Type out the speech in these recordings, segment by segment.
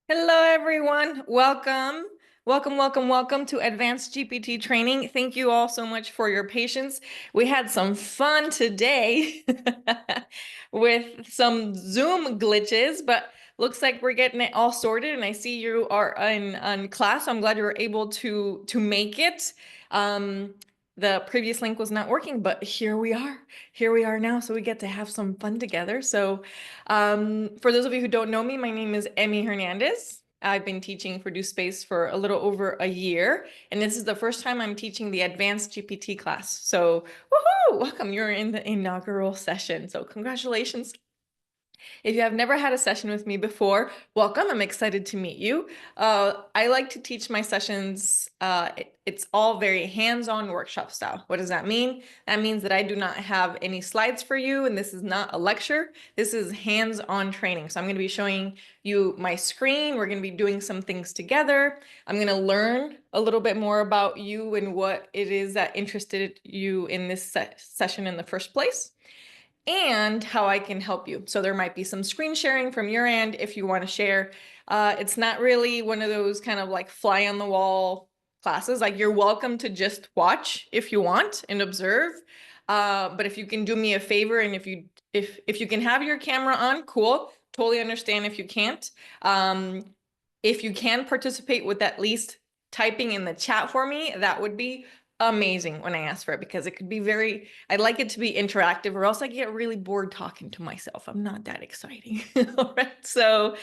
Hello, everyone. Welcome. Welcome to Advanced GPT Training. Thank you all so much for your patience. We had some fun today with some Zoom glitches, but looks like we're getting it all sorted, and I see you are in class. I'm glad you were able to make it. The previous link was not working, but here we are. Here we are now, so we get to have some fun together. So for those of you who don't know me, my name is Emmy Hernandez. I've been teaching for Space for a little over a year, and this is the first time I'm teaching the Advanced GPT class. So, woohoo! Welcome, you're in the inaugural session. So congratulations. If you have never had a session with me before, welcome. I'm excited to meet you. I like to teach my sessions. It's all very hands-on workshop style. What does that mean? That means that I do not have any slides for you, and this is not a lecture. This is hands-on training. So I'm going to be showing you my screen. We're going to be doing some things together. I'm going to learn a little bit more about you and what it is that interested you in this session in the first place, and how I can help you. So there might be some screen sharing from your end if you want to share. It's not really one of those kind of like fly on the wall classes. Like, you're welcome to just watch if you want and observe. But if you can do me a favor, and if you can have your camera on, cool. Totally understand if you can't. If you can participate with at least typing in the chat for me, that would be amazing when I ask for it, because it could be I'd like it to be interactive, or else I get really bored talking to myself. I'm not that exciting. All right. So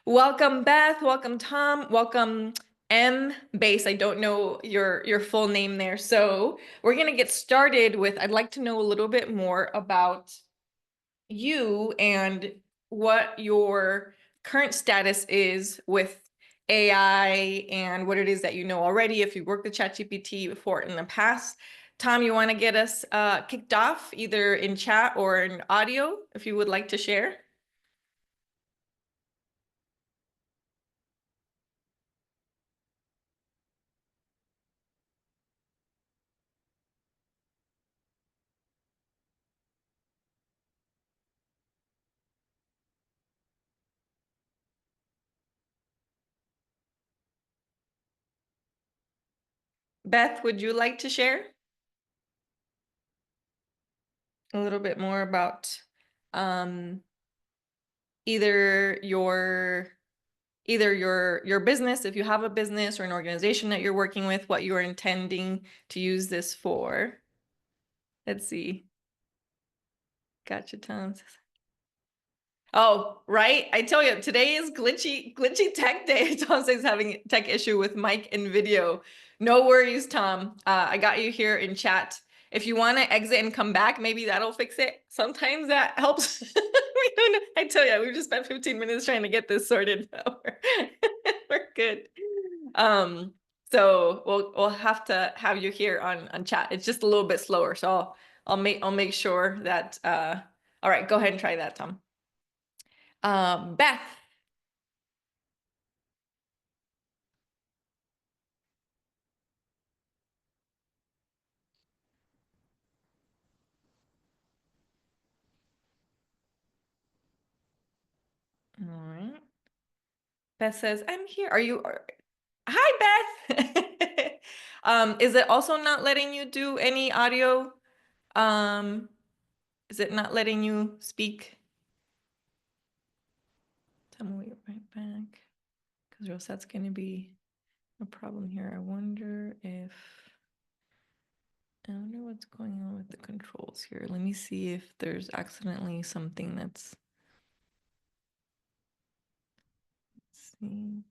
welcome, Beth. Welcome, Tom. Welcome, M Base. I don't know your full name there. So we're gonna get started with, I'd like to know a little bit more about you and what your current status is with AI, and what it is that you know already, if you worked with ChatGPT before in the past. Tom, you want to get us kicked off either in chat or in audio, if you would like to share? Beth, would you like to share a little bit more about um, either your business, if you have a business, or an organization that you're working with, what you are intending to use this for? Let's see. Gotcha, Tom. Oh, right. I tell you, today is glitchy tech day. Tom says having a tech issue with mic and video. No worries, Tom. I got you here in chat. If you want to exit and come back, maybe that'll fix it. Sometimes that helps. We don't know. I tell you, we just spent 15 minutes trying to get this sorted. We're good. So we'll have to have you here on chat. It's just a little bit slower, so I'll make sure that all right, go ahead and try that, Tom. Beth. All right. Beth says, I'm here. Hi, Beth. Is it also not letting you do any audio? Is it not letting you speak? Tell me, wait right back. Because Rosette's going to be a problem here. I wonder what's going on with the controls here. Let me see if there's accidentally something that's... Let's see.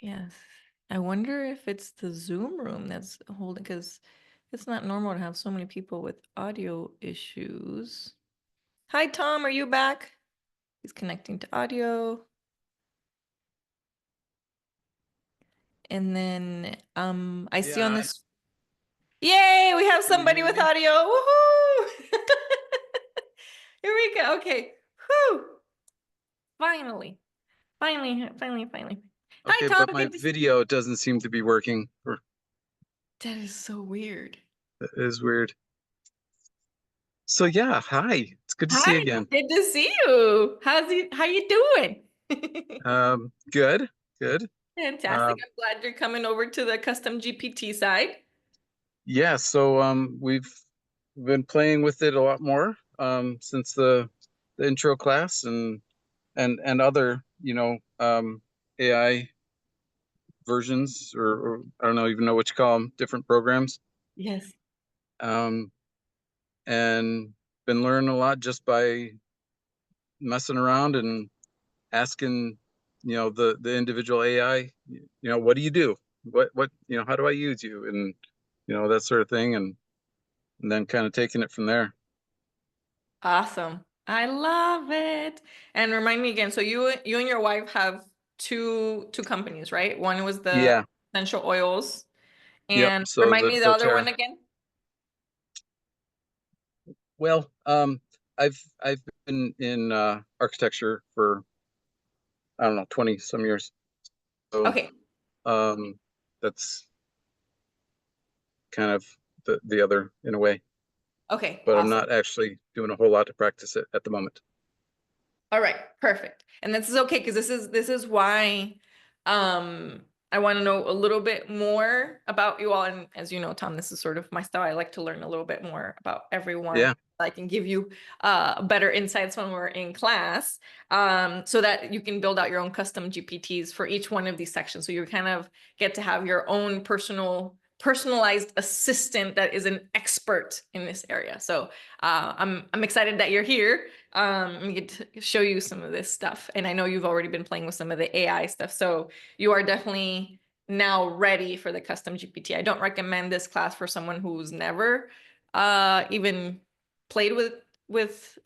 Yes. I wonder if it's the Zoom room that's holding, because it's not normal to have so many people with audio issues. Hi, Tom, are you back? He's connecting to audio. And then I see on this. Yay, we have somebody with audio. Woohoo! Here we go. Okay. Whew. Finally. Okay, Hi, Tom. But my video doesn't seem to be working. That is so weird. That is weird. So yeah, hi. It's good to see you Hi, again. good to see you. How you doing? Good, good. Fantastic. Um, I'm glad you're coming over to the custom GPT side. yeah, we've been playing with it a lot more since the intro class and other, AI versions or I don't know even know what you call them, different programs. Yes. Um, and been learning a lot just by messing around and asking, the individual AI, what do you do? How do I use you? And, that sort of thing. And then kind of taking it from there. Awesome. I love it. And remind me again, so you and your wife have two companies, right? One was the Yeah. essential oils, Yep. and So remind the me the other doTERRA. one again. Well, I've been in architecture for I don't know 20 some years. So Okay. um, that's kind of the other in a way. Okay, But I'm awesome. not actually doing a whole lot to practice it at the moment. All right, perfect. And this is okay because this is why um I want to know a little bit more about you all. And as you know, Tom, this is sort of my style. I like to learn a little bit more about everyone. Yeah. I can give you better insights when we're in class, so that you can build out your own custom GPTs for each one of these sections. So you kind of get to have your own personalized assistant that is an expert in this area. So I'm excited that you're here. And get to show you some of this stuff. And I know you've already been playing with some of the AI stuff. So you are definitely now ready for the custom GPT. I don't recommend this class for someone who's never even played with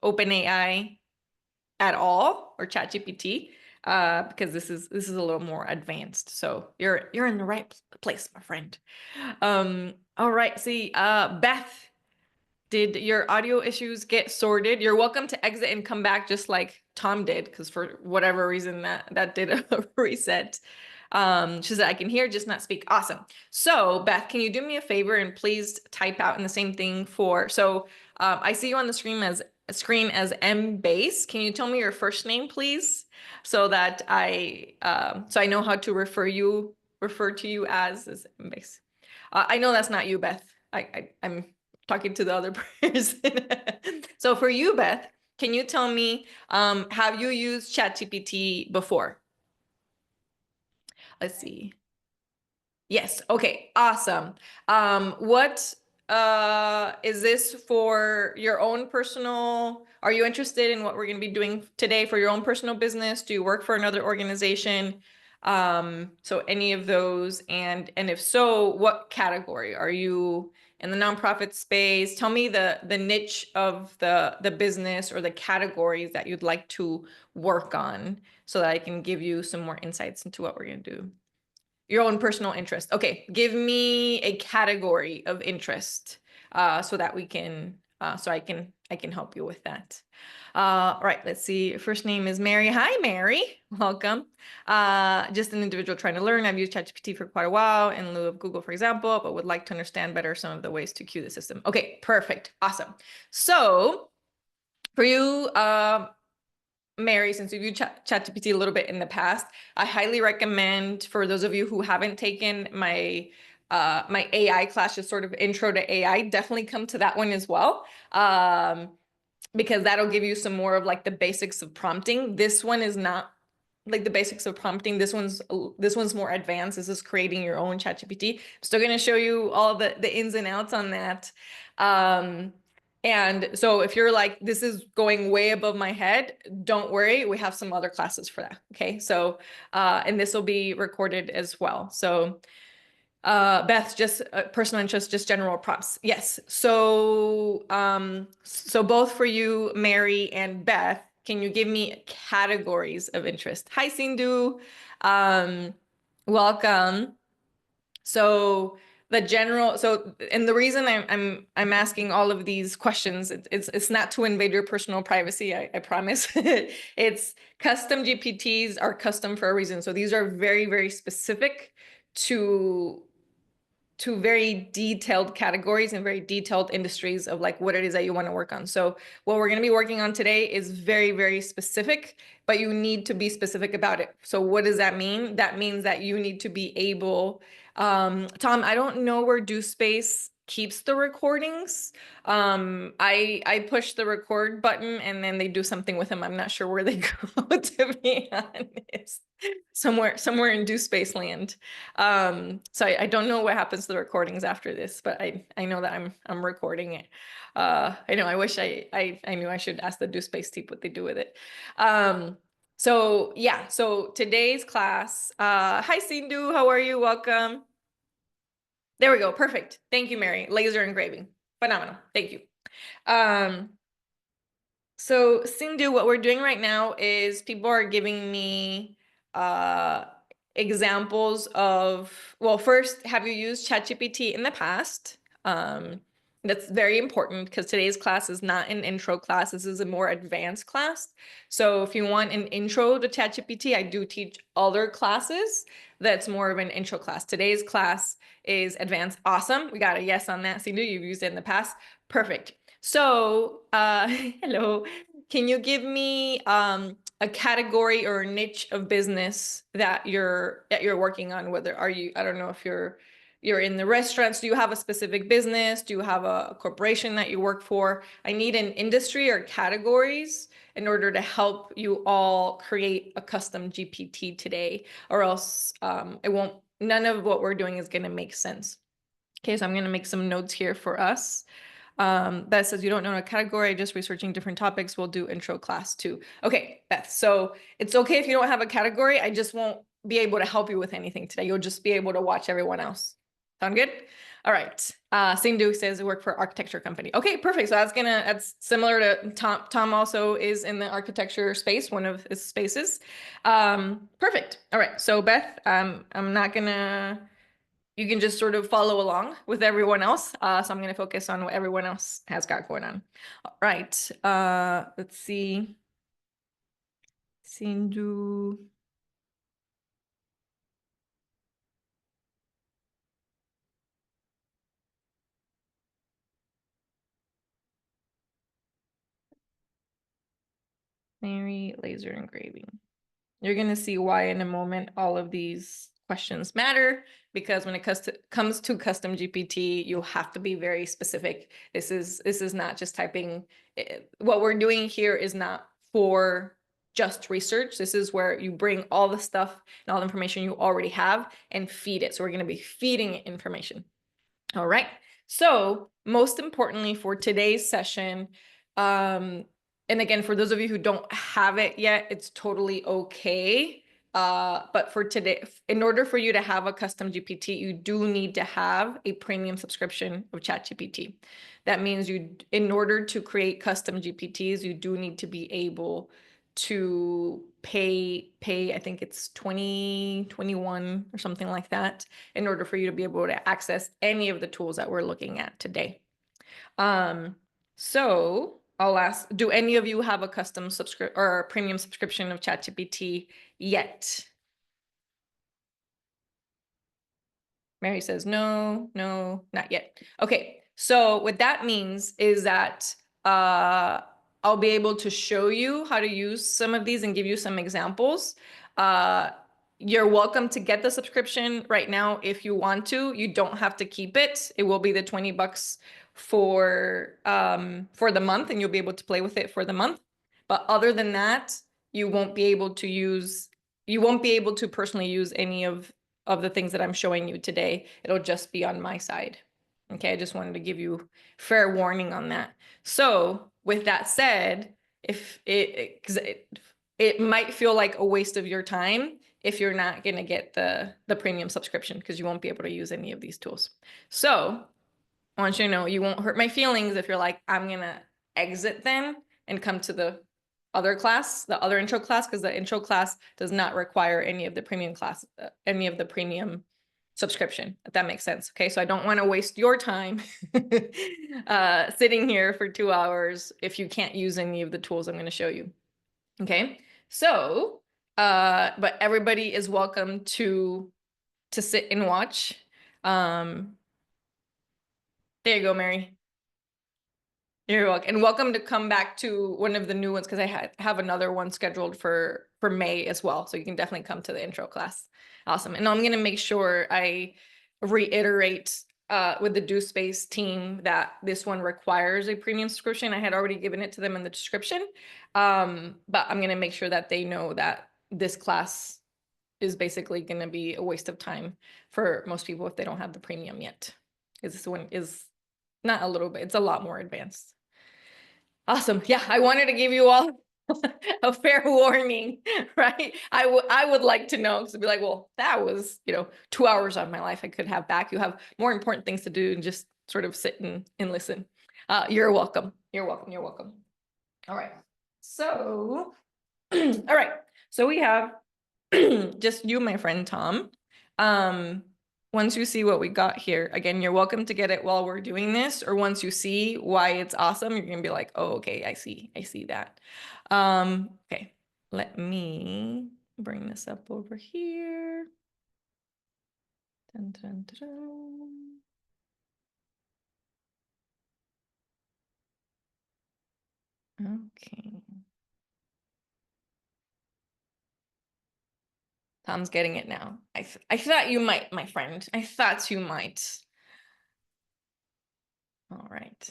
OpenAI at all or ChatGPT, because this is a little more advanced. So you're in the right place, my friend. All right. See, Beth, did your audio issues get sorted? You're welcome to exit and come back just like Tom did, because for whatever reason that did a reset. She said, I can hear, just not speak. Awesome. So Beth, can you do me a favor and please type out in the same thing I see you on the screen as M Base. Can you tell me your first name, please? So that I know how to refer to you as M Base. I know that's not you, Beth. I'm talking to the other person. So for you, Beth, can you tell me, have you used ChatGPT before? Let's see. Yes. Okay. Awesome. What is this for your own personal? Are you interested in what we're going to be doing today for your own personal business? Do you work for another organization? So any of those, and if so, what category? Are you in the nonprofit space? Tell me the niche of the business or the categories that you'd like to work on so that I can give you some more insights into what we're going to do. Your own personal interest. Okay, give me a category of interest, so that we can, so I can help you with that. Right, let's see. Your first name is Mary. Hi, Mary. Welcome. Just an individual trying to learn. I've used ChatGPT for quite a while in lieu of Google, for example, but would like to understand better some of the ways to queue the system. Okay, perfect. Awesome. So for you, Mary, since we've used ChatGPT a little bit in the past, I highly recommend, for those of you who haven't taken my AI class, just sort of intro to AI, definitely come to that one as well. Because that'll give you some more of like the basics of prompting. This one is not like the basics of prompting. This one's more advanced. This is creating your own ChatGPT. I'm still going to show you all the ins and outs on that. And so if you're like, this is going way above my head, don't worry. We have some other classes for that. Okay. So, and this will be recorded as well. So, Beth, just personal interest, just general prompts. Yes. So both for you, Mary and Beth, can you give me categories of interest? Hi, Sindhu. Um, welcome. So and the reason I'm asking all of these questions, it's not to invade your personal privacy, I promise. It's custom GPTs are custom for a reason. So these are very, very specific to to very detailed categories and very detailed industries of like what it is that you want to work on. So what we're going to be working on today is very, very specific, but you need to be specific about it. So what does that mean? That means that you need to be able, Tom, I don't know where DoSpace keeps the recordings. I push the record button and then they do something with them. I'm not sure where they go, to be honest. Somewhere in DoSpace land. So I don't know what happens to the recordings after this, but I know that I'm recording it. I know I wish I knew I should ask the DoSpace team what they do with it. So yeah, so today's class, hi Sindhu, how are you? Welcome. There we go. Perfect. Thank you, Mary. Laser engraving. Phenomenal. Thank you. So Sindhu, what we're doing right now is people are giving me examples of, well, first, have you used ChatGPT in the past? That's very important because today's class is not an intro class. This is a more advanced class. So if you want an intro to ChatGPT, I do teach other classes that's more of an intro class. Today's class is advanced. Awesome. We got a yes on that. Sindhu, you've used it in the past. Perfect. So, hello. Can you give me a category or a niche of business that you're working on? Whether are you, I don't know if you're in the restaurants. Do you have a specific business? Do you have a corporation that you work for? I need an industry or categories in order to help you all create a custom GPT today, or else it won't, none of what we're doing is going to make sense. Okay, so I'm going to make some notes here for us. Beth says, you don't know a category, just researching different topics. We'll do intro class too. Okay, Beth, so it's okay if you don't have a category. I just won't be able to help you with anything today. You'll just be able to watch everyone else. Sound good? All right. Sindhu says I work for architecture company. Okay, perfect. So that's similar to Tom. Tom also is in the architecture space, one of his spaces. Perfect. All right. So Beth, I'm not gonna, you can just sort of follow along with everyone else. So I'm going to focus on what everyone else has got going on. All right. Let's see. Sindhu. Mary, laser engraving. You're going to see why in a moment all of these questions matter, because when it comes to custom GPT, you have to be very specific. This is not just typing. What we're doing here is not for just research. This is where you bring all the stuff and all the information you already have and feed it. So we're going to be feeding it information. All right. So most importantly for today's session, and again, for those of you who don't have it yet, it's totally okay. But for today, in order for you to have a custom GPT, you do need to have a premium subscription of ChatGPT. That means in order to create custom GPTs, you do need to be able to pay, I think it's 21 or something like that, in order for you to be able to access any of the tools that we're looking at today. So I'll ask, do any of you have a custom subscription or a premium subscription of ChatGPT yet? Mary says, no, not yet. Okay, so what that means is that I'll be able to show you how to use some of these and give you some examples. You're welcome to get the subscription right now if you want to. You don't have to keep it. It will be the $20 for the month, and you'll be able to play with it for the month. But other than that, you won't be able to personally use any of the things that I'm showing you today. It'll just be on my side. Okay, I just wanted to give you fair warning on that. So with that said, if it might feel like a waste of your time if you're not going to get the premium subscription, because you won't be able to use any of these tools. So I want you to know you won't hurt my feelings if you're like, I'm going to exit then and come to the other class, the other intro class, because the intro class does not require any of the premium subscription, if that makes sense. Okay, so I don't want to waste your time sitting here for 2 hours if you can't use any of the tools I'm going to show you. Okay, so but everybody is welcome to sit and watch. There you go, Mary. You're welcome. And welcome to come back to one of the new ones because I have another one scheduled for May as well. So you can definitely come to the intro class. Awesome. And I'm going to make sure I reiterate with the Do Space team that this one requires a premium subscription. I had already given it to them in the description. But I'm going to make sure that they know that this class is basically going to be a waste of time for most people if they don't have the premium yet. Because this one is not a little bit, it's a lot more advanced. Awesome. Yeah, I wanted to give you all a fair warning, right? I would like to know, because I'd be like, well, that was, 2 hours of my life I could have back. You have more important things to do than just sort of sit and listen. You're welcome. You're welcome. You're welcome. All right. So, all right. So we have just you, my friend Tom. Once you see what we got here, again, you're welcome to get it while we're doing this, or once you see why it's awesome, you're gonna be like, oh, okay, I see that. Okay, let me bring this up over here. Dun, dun, dun, dun. Okay. Tom's getting it now. I thought you might, my friend. I thought you might. All right.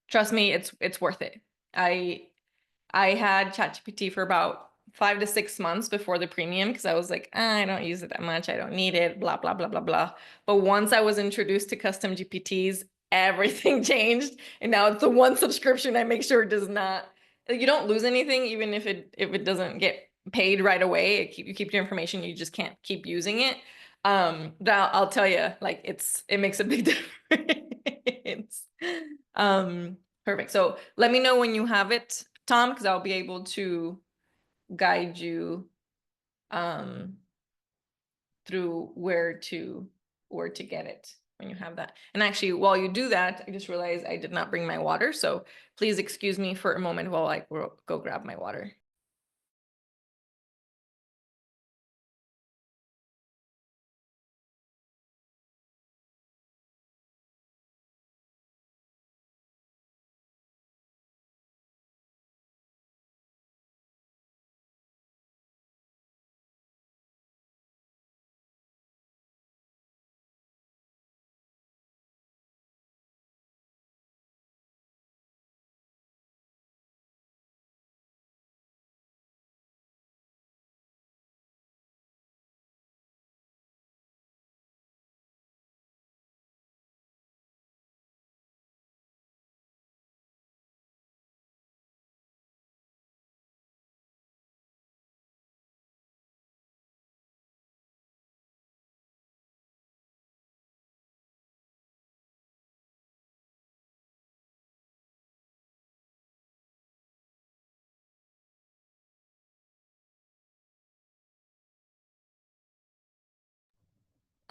Trust me, it's worth it. I had ChatGPT for about 5 to 6 months before the premium because I was like, I don't use it that much. I don't need it, blah, blah, blah, blah, blah. But once I was introduced to custom GPTs, everything changed. And now it's the one subscription I make sure it does not, you don't lose anything, even if it doesn't get paid right away. You keep your information, you just can't keep using it. But I'll tell you, like it makes a big difference. Perfect. So let me know when you have it, Tom, because I'll be able to guide you um, through where to get it when you have that. And actually, while you do that, I just realized I did not bring my water. So please excuse me for a moment while I go grab my water.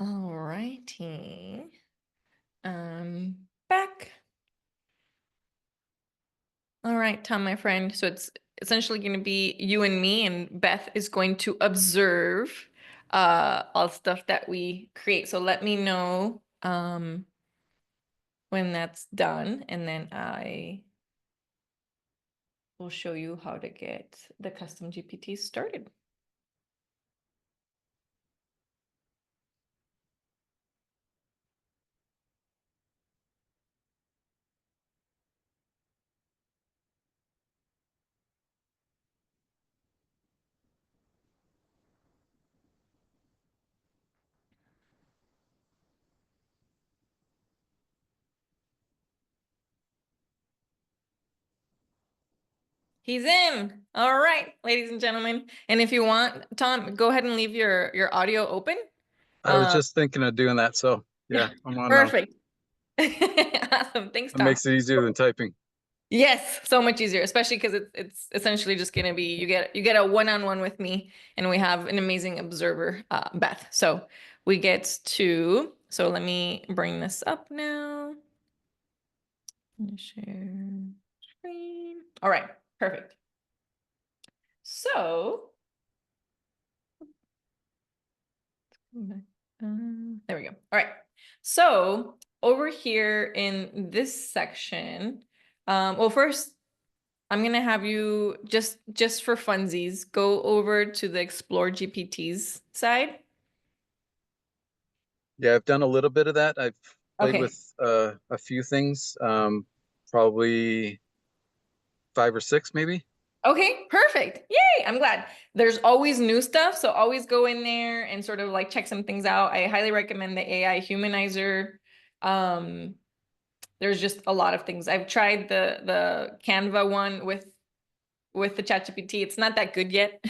All righty. Back. All right, Tom, my friend. So it's essentially going to be you and me, and Beth is going to observe all stuff that we create. So let me know when that's done, and then I will show you how to get the custom GPT started. He's in. All right, ladies and gentlemen. And if you want, Tom, go ahead and leave your audio open. I was just thinking of doing that. So yeah, I'm on now. Perfect. Awesome. Thanks, It Tom. makes it easier than typing. Yes, so much easier, especially because it's essentially just gonna be you get a one-on-one with me, and we have an amazing observer, Beth. So we get to, so let me bring this up now. Share screen. All right, perfect. So there we go. All right. So over here in this section, well, first, I'm gonna have you just for funsies go over to the Explore GPT's side. Yeah, I've done a little bit of that. I've played Okay. with a few things, probably 5 or 6 maybe. Okay, perfect. Yay, I'm glad. There's always new stuff, so always go in there and sort of like check some things out. I highly recommend the AI Humanizer. Um, there's just a lot of things. I've tried the Canva one with the ChatGPT. It's not that good yet,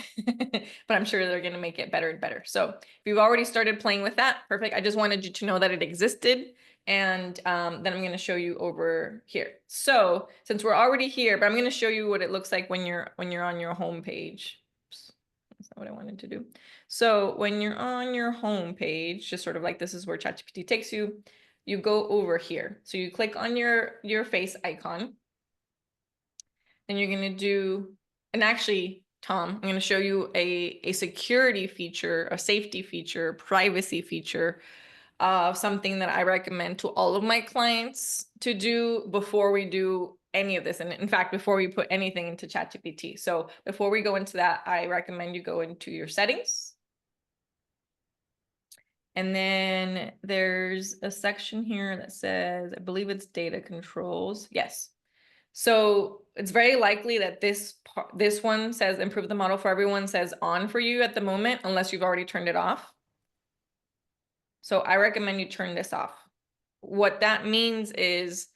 but I'm sure they're going to make it better and better. So if you've already started playing with that, perfect. I just wanted you to know that it existed. And then I'm going to show you over here. So since we're already here, but I'm going to show you what it looks like when you're on your home page. Oops, that's not what I wanted to do. So when you're on your home page, just sort of like this is where ChatGPT takes you, you go over here. So you click on your face icon. And you're going to do, and actually, Tom, I'm going to show you a security feature, a safety feature, privacy feature of something that I recommend to all of my clients to do before we do any of this. And in fact, before we put anything into ChatGPT. So before we go into that, I recommend you go into your settings. And then there's a section here that says, I believe it's data controls. Yes. So it's very likely that this one says improve the model for everyone says on for you at the moment, unless you've already turned it off. So I recommend you turn this off. What that means is,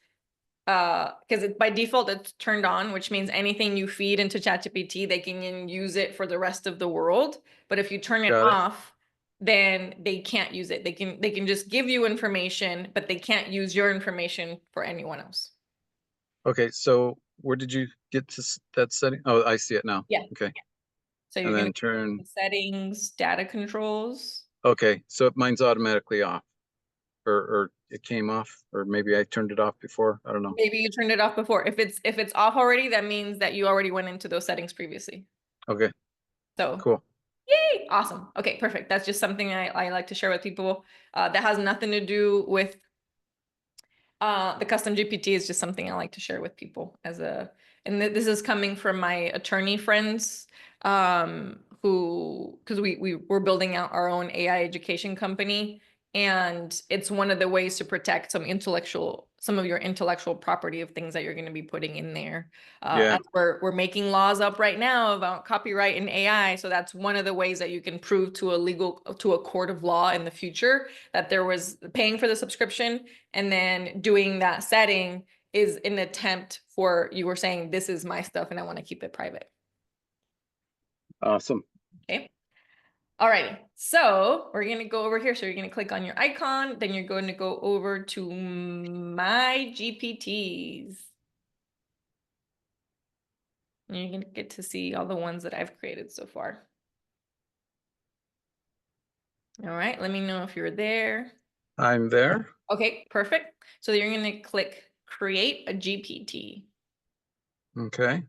because by default it's turned on, which means anything you feed into ChatGPT, they can use it for the rest of the world. But if you turn it Got it. off, then they can't use it. They can just give you information, but they can't use your information for anyone else. Okay, so where did you get to that setting? Oh, I see it now. Yeah. Okay, So and you're going then to go turn. to settings, data controls. Okay, so mine's automatically off, or it came off, or maybe I turned it off before. I don't know. Maybe you turned it off before. If it's off already, that means that you already went into those settings previously. Okay, So, cool. yay, awesome. Okay, perfect. That's just something I like to share with people. That has nothing to do with the custom GPT is just something I like to share with people and this is coming from my attorney friends, because we're building out our own AI education company, and it's one of the ways to protect some of your intellectual property of things that you're going to be putting in there. Yeah, As we're making laws up right now about copyright and AI, so that's one of the ways that you can prove to a court of law in the future that there was paying for the subscription and then doing that setting is an attempt for you were saying this is my stuff and I want to keep it private. awesome. Okay. All right. So we're going to go over here. So you're going to click on your icon. Then you're going to go over to my GPTs. And you're going to get to see all the ones that I've created so far. All right. Let me know if you're there. I'm there. Okay, perfect. So you're going to click create a GPT. Okay,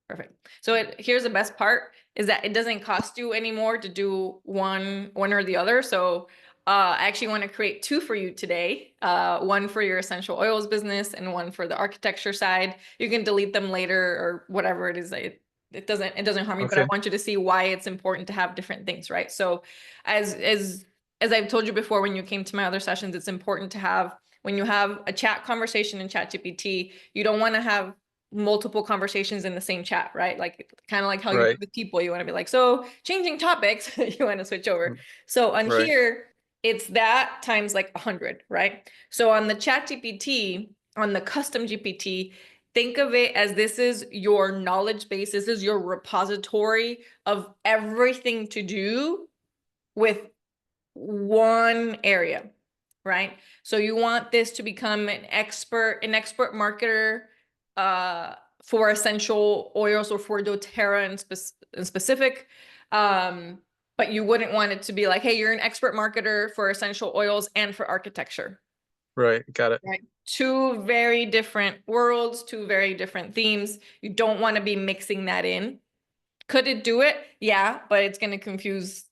Perfect. So here's the best part is that it doesn't cost you anymore to do one or the other. So I actually want to create two for you today. One for your essential oils business and one for the architecture side. You can delete them later or whatever it is. It doesn't harm you, but I okay, want you to see why it's important to have different things, right? So as as as I've told you before, when you came to my other sessions, it's important to have when you have a chat conversation in ChatGPT, you don't want to have multiple conversations in the same chat, right? Like kind of like how you do right, with people, you want to be like, so changing topics, you want to switch over. So on right, here, it's that times like 100, right? So on the chat GPT, on the custom GPT, think of it as this is your knowledge base. This is your repository of everything to do with one area, right? So you want this to become an expert marketer for essential oils or for doTERRA in specific. But you wouldn't want it to be like, hey, you're an expert marketer for essential oils and for architecture. right. Got it. Right. Two very different worlds, two very different themes. You don't want to be mixing that in. Could it do it? Yeah, but it's going to confuse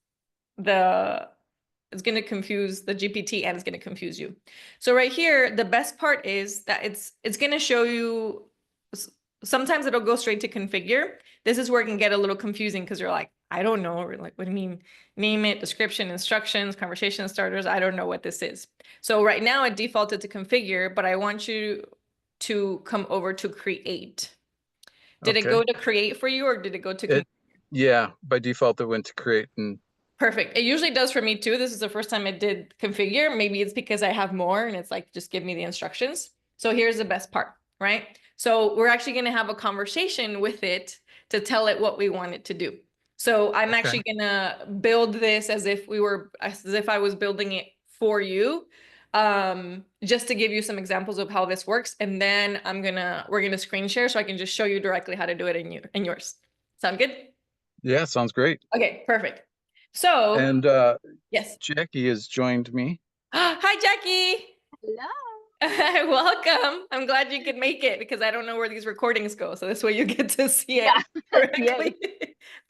the It's going to confuse the GPT and it's going to confuse you. So right here, the best part is that it's going to show you, sometimes it'll go straight to configure. This is where it can get a little confusing because you're like, I don't know, or like, what do you mean? Name it, description, instructions, conversation starters. I don't know what this is. So right now it defaulted to configure, but I want you to come over to create. Did it Okay. go to create for you or did it go to It, yeah, by default, it went to create and Perfect. It usually does for me too. This is the first time it did configure. Maybe it's because I have more and it's like, just give me the instructions. So here's the best part, right? So we're actually going to have a conversation with it to tell it what we want it to do. So I'm okay. actually going to build this as if I was building it for you, just to give you some examples of how this works. And then we're going to screen share so I can just show you directly how to do it in yours. Sound good? Yeah, sounds great. Okay, perfect. So And yes. Jackie has joined me. Hi, Jackie. Hello. Welcome. I'm glad you could make it because I don't know where these recordings go. So this way you get to see it Yeah. correctly.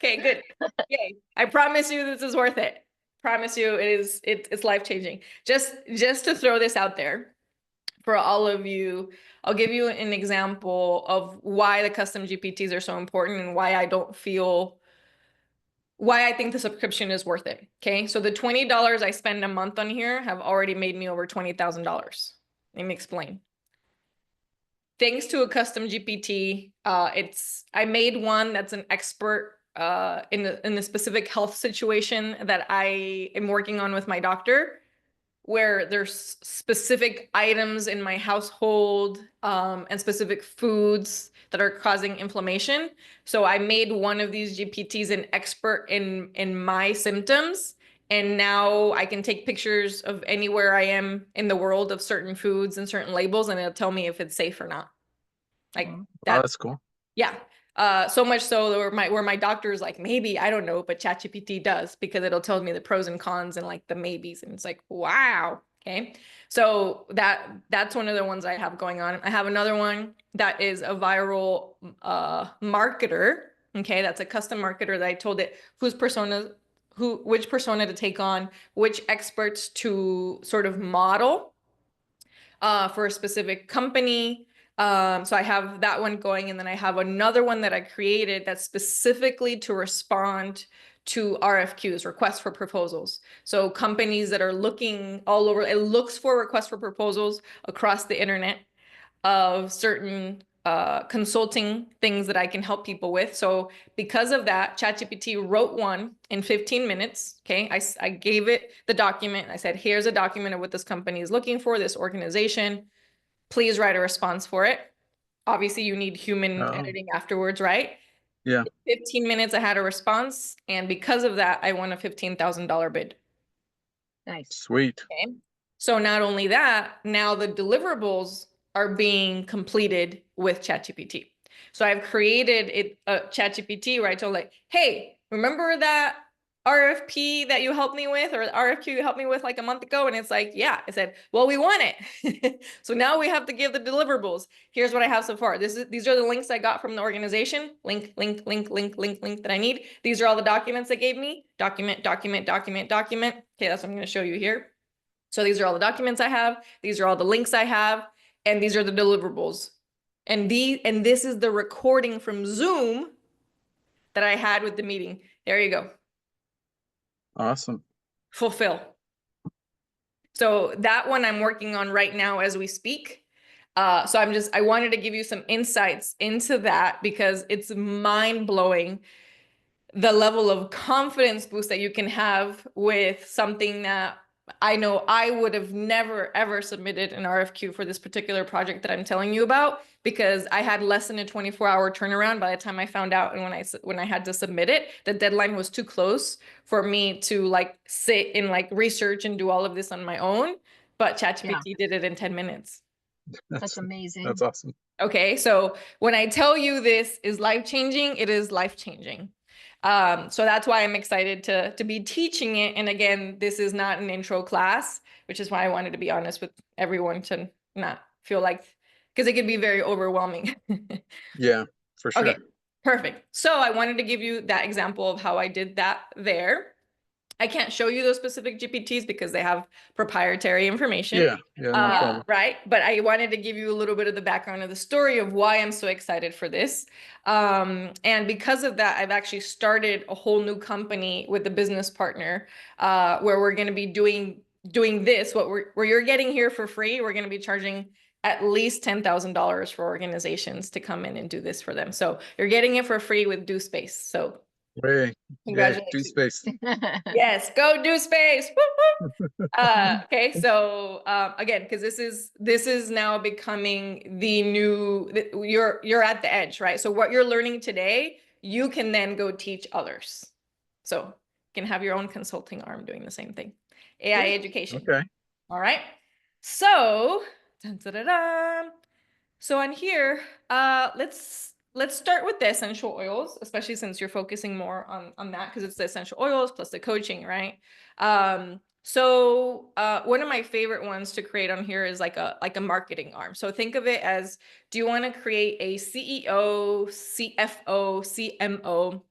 Okay, good. Yay. I promise you this is worth it. Promise you it's life-changing. Just to throw this out there for all of you, I'll give you an example of why the custom GPTs are so important and why I think the subscription is worth it. Okay. So the $20 I spend a month on here have already made me over $20,000. Let me explain. Thanks to a custom GPT, I made one that's an expert in the specific health situation that I am working on with my doctor, where there's specific items in my household and specific foods that are causing inflammation. So I made one of these GPTs an expert in my symptoms. And now I can take pictures of anywhere I am in the world of certain foods and certain labels, and it'll tell me if it's safe or not. Like Oh, that. that's cool. Yeah. So much so where my doctor is like, maybe, I don't know, but ChatGPT does because it'll tell me the pros and cons and like the maybes. And it's like, wow. Okay. So that's one of the ones I have going on. I have another one that is a viral marketer. Okay. That's a custom marketer that I told it which persona to take on, which experts to sort of model for a specific company. So I have that one going, and then I have another one that I created that's specifically to respond to RFQs, requests for proposals. So companies that are looking all over, it looks for requests for proposals across the internet of certain consulting things that I can help people with. So because of that, ChatGPT wrote one in 15 minutes. Okay. I gave it the document. I said, here's a document of what this company is looking for, this organization. Please write a response for it. Obviously, you need human Oh, editing afterwards, right? yeah. 15 minutes, I had a response. And because of that, I won a $15,000 bid. Nice. Sweet. Okay. So not only that, now the deliverables are being completed with ChatGPT. So I've created a ChatGPT where I told like, hey, remember that RFP that you helped me with, or the RFQ you helped me with like a month ago? And it's like, yeah. I said, well, we won it. So now we have to give the deliverables. Here's what I have so far. These are the links I got from the organization. Link that I need. These are all the documents they gave me. Document. Okay, that's what I'm going to show you here. So these are all the documents I have. These are all the links I have. And these are the deliverables. And this is the recording from Zoom that I had with the meeting. There you go. Awesome. Fulfill. So that one I'm working on right now as we speak. So I wanted to give you some insights into that because it's mind-blowing the level of confidence boost that you can have with something that I know I would have never, ever submitted an RFQ for this particular project that I'm telling you about because I had less than a 24-hour turnaround by the time I found out. And when I had to submit it, the deadline was too close for me to like sit and like research and do all of this on my own. But ChatGPT did it in 10 minutes. That's amazing. That's awesome. Okay, so when I tell you this is life-changing, it is life-changing. So that's why I'm excited to be teaching it. And again, this is not an intro class, which is why I wanted to be honest with everyone to not feel like, because it could be very overwhelming. Yeah, for sure. Okay, perfect. So I wanted to give you that example of how I did that there. I can't show you those specific GPTs because they have proprietary information. Yeah, no problem. Right. But I wanted to give you a little bit of the background of the story of why I'm so excited for this. And because of that, I've actually started a whole new company with a business partner where we're going to be doing this, where you're getting here for free. We're going to be charging at least $10,000 for organizations to come in and do this for them. So you're getting it for free with Do Space. So Way, yeah, do congratulations. space. Yes, go Do Space. Woo, woo. Okay, so again, because this is now becoming the new, you're at the edge, right? So what you're learning today, you can then go teach others. So you can have your own consulting arm doing the same thing. AI education. Okay. All right. So dun, dun, dun, dun. So on here, let's start with the essential oils, especially since you're focusing more on that because it's the essential oils plus the coaching, right? So one of my favorite ones to create on here is like a marketing arm. So think of it as, do you want to create a CEO, CFO, CMO?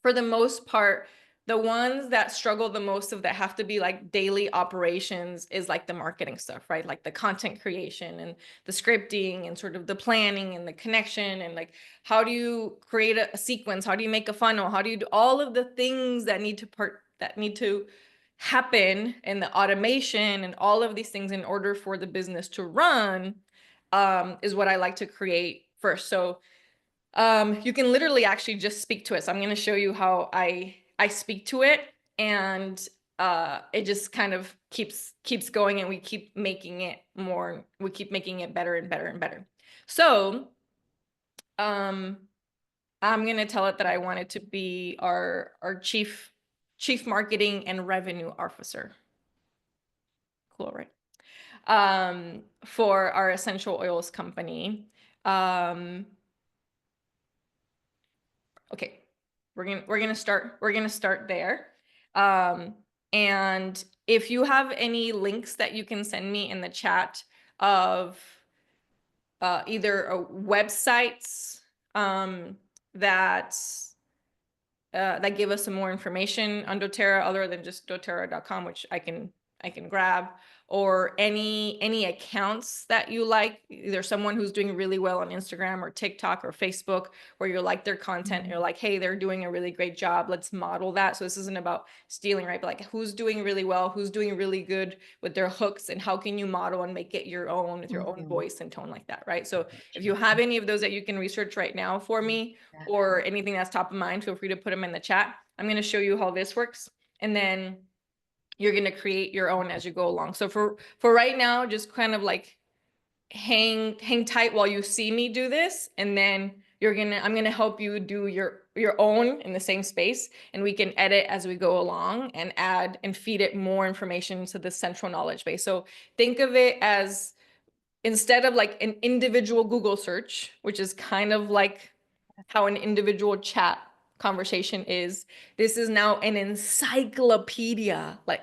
For the most part, the ones that struggle the most of that have to be like daily operations is like the marketing stuff, right? Like the content creation and the scripting and sort of the planning and the connection and like how do you create a sequence? How do you make a funnel? How do you do all of the things that need to happen in the automation and all of these things in order for the business to run is what I like to create first. So you can literally actually just speak to it. So I'm going to show you how I speak to it, and it just kind of keeps going, and we keep making it better and better and better. So I'm going to tell it that I want it to be our chief marketing and revenue officer. Cool, right? For our essential oils company. Okay, we're gonna start there. And if you have any links that you can send me in the chat of either websites that that give us some more information on doTERRA other than just doTERRA.com, which I can grab, or any accounts that you like, either someone who's doing really well on Instagram or TikTok or Facebook, where you like their content and you're like, hey, they're doing a really great job, let's model that. So this isn't about stealing, right? But like, who's doing really well, who's doing really good with their hooks, and how can you model and make it your own with your own voice and tone like that, right? So if you have any of those that you can research right now for me, or anything that's top of mind, feel free to put them in the chat. I'm going to show you how this works, and then you're going to create your own as you go along. So for right now, just kind of like hang tight while you see me do this, and then I'm going to help you do your own in the same space, and we can edit as we go along and add and feed it more information to the central knowledge base. So think of it as, instead of like an individual Google search, which is kind of like how an individual chat conversation is, this is now an encyclopedia, like,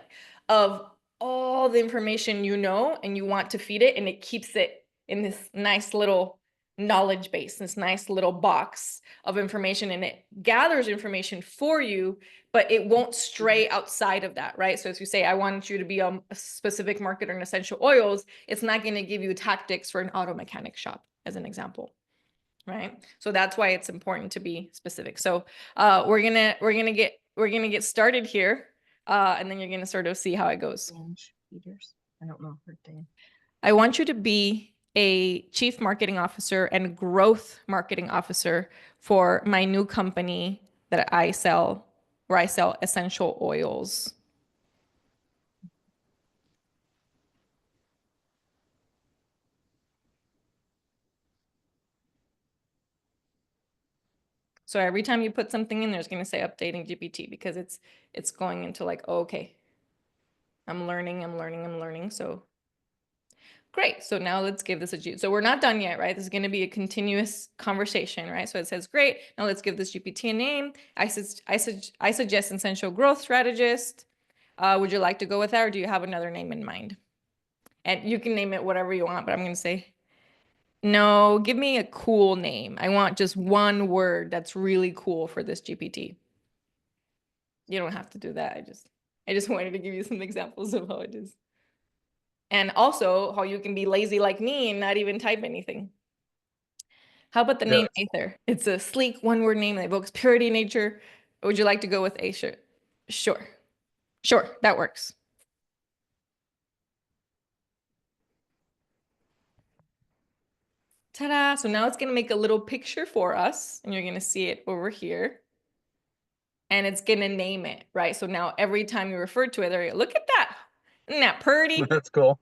of all the information you know, and you want to feed it, and it keeps it in this nice little knowledge base, this nice little box of information, and it gathers information for you, but it won't stray outside of that, right? So as you say, I want you to be a specific marketer in essential oils, it's not going to give you tactics for an auto mechanic shop, as an example. Right. So that's why it's important to be specific. So we're gonna get started here, and then you're gonna sort of see how it goes. I don't know her thing. I want you to be a chief marketing officer and growth marketing officer for my new company that I sell, where I sell essential oils. So every time you put something in there, it's going to say updating GPT, because it's going into like, oh, okay, I'm learning. So great. So now let's give this a G. So we're not done yet, right? This is going to be a continuous conversation, right? So it says, great. Now let's give this GPT a name. I suggest essential growth strategist. Would you like to go with that, or do you have another name in mind? And you can name it whatever you want, but I'm going to say, no, give me a cool name. I want just one word that's really cool for this GPT. You don't have to do that. I just wanted to give you some examples of how it is. And also how you can be lazy like me and not even type anything. How about the Yeah. name Aether? It's a sleek one-word name that evokes purity, nature. Would you like to go with Aether? Sure. Sure, that works. Ta-da! So now it's going to make a little picture for us, and you're going to see it over here. And it's going to name it, right? So now every time you refer to it, there you go. Look at that. Isn't that pretty? That's cool.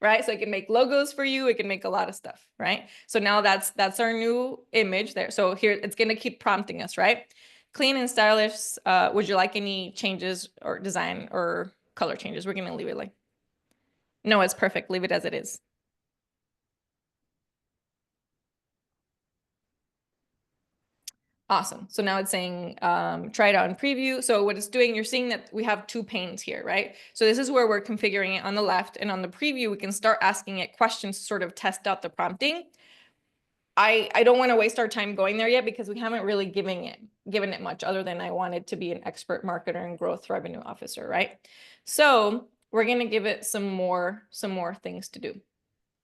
Right? So it can make logos for you. It can make a lot of stuff, right? So now that's our new image there. So here it's going to keep prompting us, right? Clean and stylish. Would you like any changes or design or color changes? We're going to leave it like, no, it's perfect. Leave it as it is. Awesome. So now it's saying, try it out in preview. So what it's doing, you're seeing that we have two panes here, right? So this is where we're configuring it on the left, and on the preview, we can start asking it questions to sort of test out the prompting. I don't want to waste our time going there yet because we haven't really given it much other than I wanted to be an expert marketer and growth revenue officer, right? So we're going to give it some more things to do,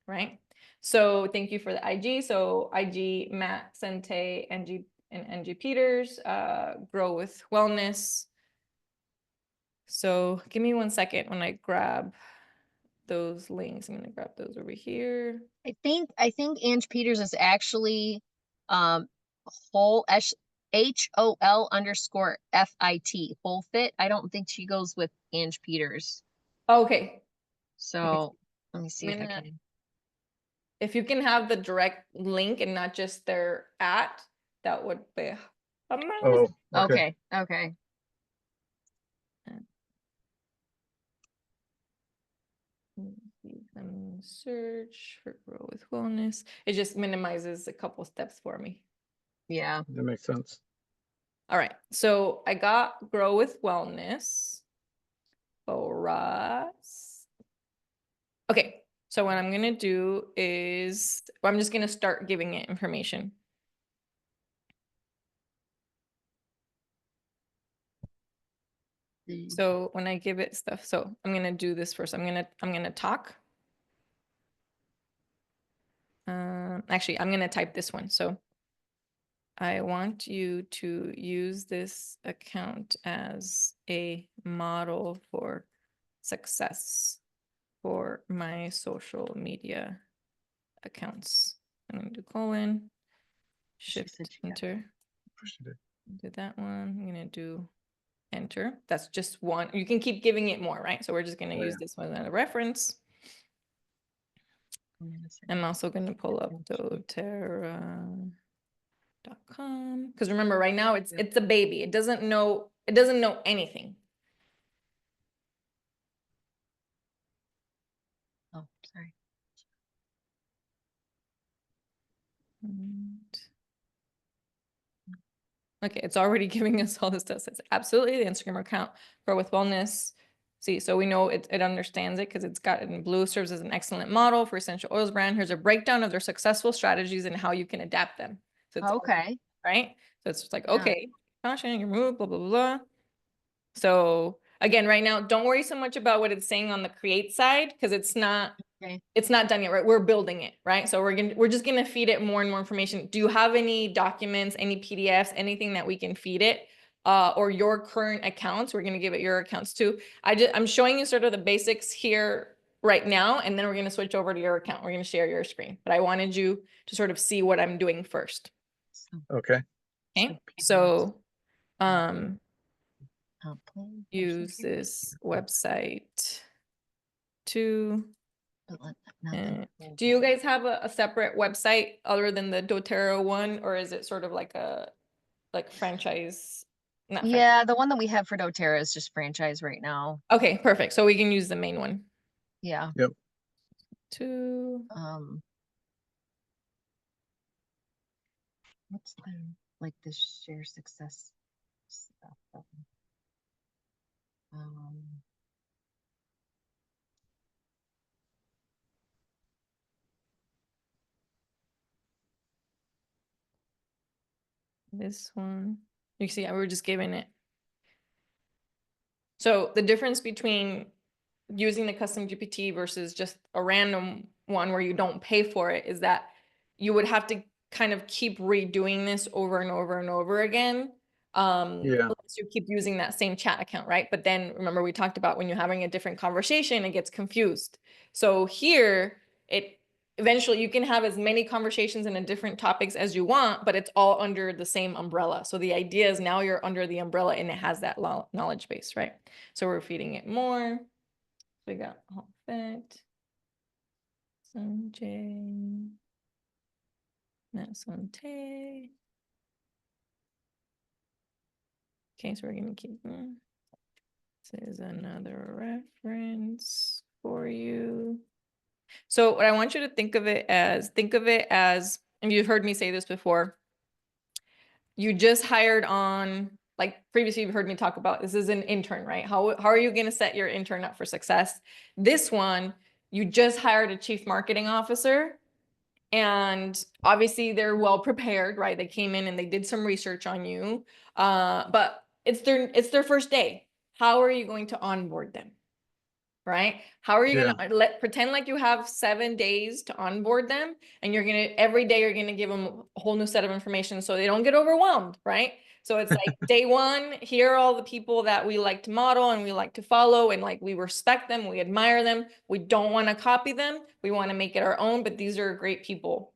right? So thank you for the IG. So IG, Matt, Sente, NG, and NG Peters, grow with wellness. So give me 1 second when I grab those links. I'm going to grab those over here. I think Ange Peters is actually whole HOL_FIT whole fit. I don't think she goes with Ange Peters. Okay. So let me see if I gonna- can. If you can have the direct link and not just their at, that would be amazing. Oh, okay. Okay. Search for grow with wellness. It just minimizes a couple steps for me. Yeah. That makes sense. All right, so I got grow with wellness for us. Okay, so what I'm gonna do is I'm just gonna start giving it information. So when I give it stuff, so I'm gonna do this first. I'm gonna talk. Actually, I'm gonna type this one. So I want you to use this account as a model for success for my social media accounts. I'm going to do colon, shift, enter. Do that one. I'm going to do enter. That's just one. You can keep giving it more, right? So we're just going to use this one as a reference. I'm also going to pull up doTERRA.com because remember right now it's a baby. It doesn't know anything. Oh, sorry. Okay, it's already giving us all this stuff. It's absolutely the Instagram account, Grow with Wellness. See, so we know it understands it because it's got it in blue, serves as an excellent model for essential oils brand. Here's a breakdown of their successful strategies and how you can adapt them. So it's Okay. right. So it's just like, Yeah. okay, caution, your move, blah, blah, blah. So again, right now, don't worry so much about what it's saying on the create side because it's not done yet, right? We're building it, right? So we're just gonna feed it more and more information. Do you have any documents, any PDFs, anything that we can feed it? Or your current accounts? We're gonna give it your accounts too. I'm showing you sort of the basics here right now, and then we're gonna switch over to your account. We're gonna share your screen, but I wanted you to sort of see what I'm doing first. Okay. Okay, so use this website to. Do you guys have a separate website other than the doTERRA one, or is it sort of like a franchise? Not franchise. Yeah, the one that we have for doTERRA is just franchise right now. Okay, perfect. So we can use the main one. Yeah. Yep. What's the like the share success stuff? This one. You see, we're just giving it. So the difference between using the custom GPT versus just a random one where you don't pay for it is that you would have to kind of keep redoing this over and over and over again. Yeah. Unless you keep using that same chat account, right? But then remember we talked about when you're having a different conversation, it gets confused. So here, it eventually you can have as many conversations in a different topics as you want, but it's all under the same umbrella. So the idea is now you're under the umbrella and it has that knowledge base, right? So we're feeding it more. We got all fit. Sanjay. Masante. Okay, so we're gonna keep this is another reference for you. So what I want you to think of it as, and you've heard me say this before, you just hired on, like previously you've heard me talk about, this is an intern, right? How are you gonna set your intern up for success? This one, you just hired a chief marketing officer, and obviously they're well prepared, right? They came in and they did some research on you, but it's their first day. How are you going to onboard them? Right? How are you Yeah. gonna pretend like you have 7 days to onboard them, and you're gonna every day you're gonna give them a whole new set of information so they don't get overwhelmed, right? So it's like day one, here are all the people that we like to model and we like to follow, and like we respect them, we admire them, we don't want to copy them, we want to make it our own, but these are great people.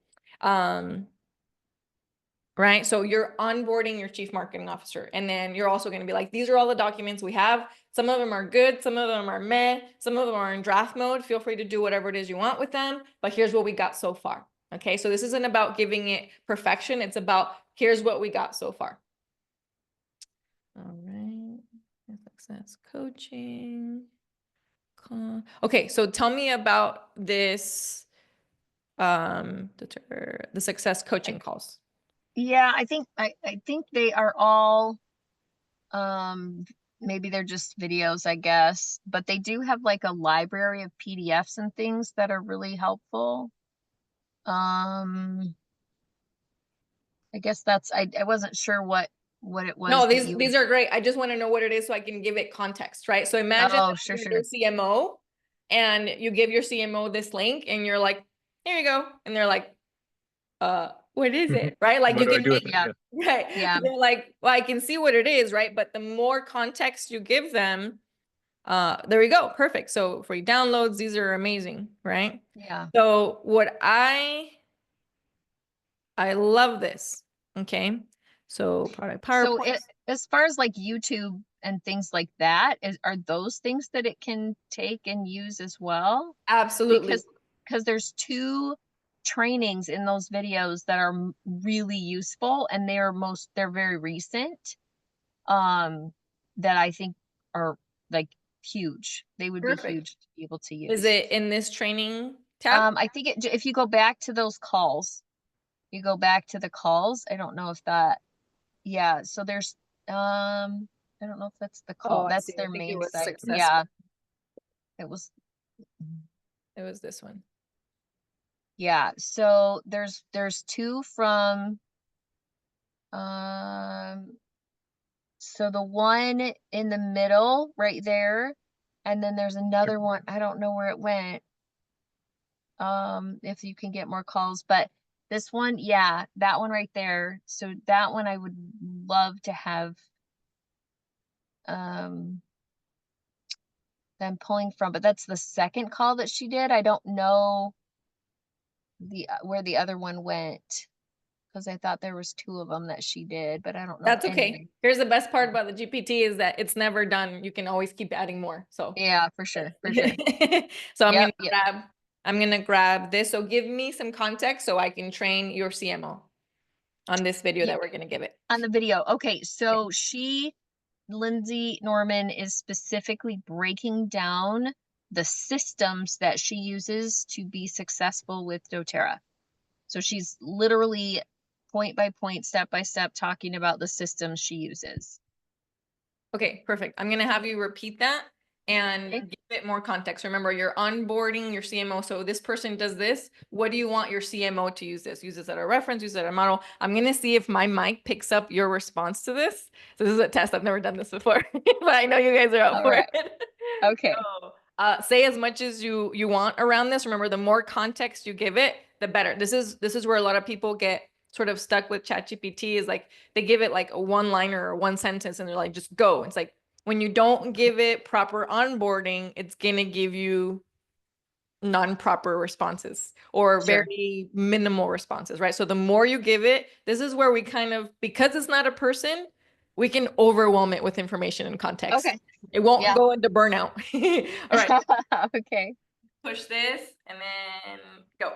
Right? So you're onboarding your chief marketing officer. And then you're also going to be like, these are all the documents we have. Some of them are good. Some of them are meh. Some of them are in draft mode. Feel free to do whatever it is you want with them. But here's what we got so far. Okay. So this isn't about giving it perfection. It's about here's what we got so far. All right. Success coaching. Okay. So tell me about this, the success coaching calls. Yeah, I think they are all maybe they're just videos, I guess, but they do have like a library of PDFs and things that are really helpful. I guess that's I wasn't sure what it No, was that you these are great. I just want to know what it is so I can give it context, right? So imagine Oh, that sure, you're a sure. CMO and you give your CMO this link and you're like, here you go. And they're like, what is it? Right? Like What you do I can do with make, it? Yeah, Yeah. right. yeah, They're like, well, I can see what it is, right? But the more context you give them, there we go. Perfect. So free downloads, these are amazing, right? yeah. So what I love this. Okay. So product So PowerPoint. as far as like YouTube and things like that, are those things that it can take and use as well? Absolutely. Because there's two trainings in those videos that are really useful, and they're very recent, that I think are like huge. They would be Perfect. huge to be able to Is use. it in this training tab? I think if you go back to those calls, you go back to the calls. I don't know if that, yeah. So there's, I don't know if that's the Oh, call. I That's see. I their think it main was site. successful. Yeah, it was. It was this one. Yeah. So there's two from, um, so the one in the middle right there, and then there's another one. I don't know where it went. If you can get more calls, but this one, yeah, that one right there. So that one I would love to have them pulling from, but that's the second call that she did. I don't know where the other one went, because I thought there was two of them that she did, but I don't know That's any. okay. Here's the best part about the GPT is that it's never done. You can always keep adding more. So Yeah, for sure, for sure. so Yep, yep. I'm gonna grab this. So give me some context so I can train your CMO on this video Yeah, that we're gonna give it. on the video. Okay, so Lindsay Norman is specifically breaking down the systems that she uses to be successful with doTERRA. So she's literally point by point, step by step, talking about the systems she uses. Okay, perfect. I'm gonna have you repeat that and Okay. give it more context. Remember, you're onboarding your CMO. So this person does this. What do you want your CMO to use this? Use this as a reference, use it as a model. I'm going to see if my mic picks up your response to this. So this is a test. I've never done this before, but I know you guys are up All for right. it. Okay. So, say as much as you want around this. Remember, the more context you give it, the better. This is where a lot of people get sort of stuck with ChatGPT, is like they give it like a one-liner or one sentence and they're like, just go. It's like, when you don't give it proper onboarding, it's going to give you non-proper responses or Sure. very minimal responses, right? So the more you give it, this is where we kind of, because it's not a person, we can overwhelm it with information and context. Okay. It won't Yeah. go into burnout. All right, Okay. push this and then go.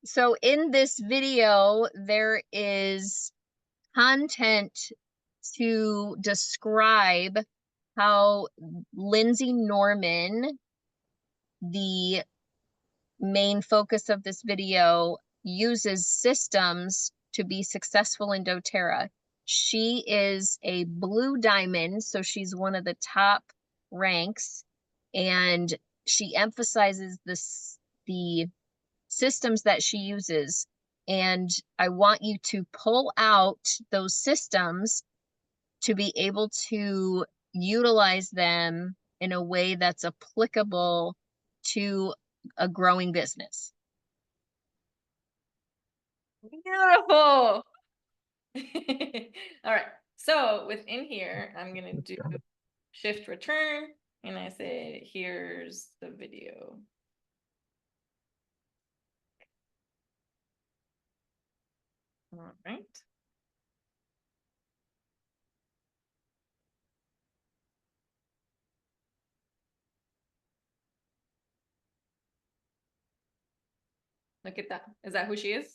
So in this video, there is content to describe how Lindsay Norman, the main focus of this video, uses systems to be successful in doTERRA. She is a blue diamond, so she's one of the top ranks, and she emphasizes the systems that she uses. And I want you to pull out those systems to be able to utilize them in a way that's applicable to a growing business. Beautiful. All right. So within here, I'm going to do shift return. And I say, here's the video. All right. Look at that. Is that who she is?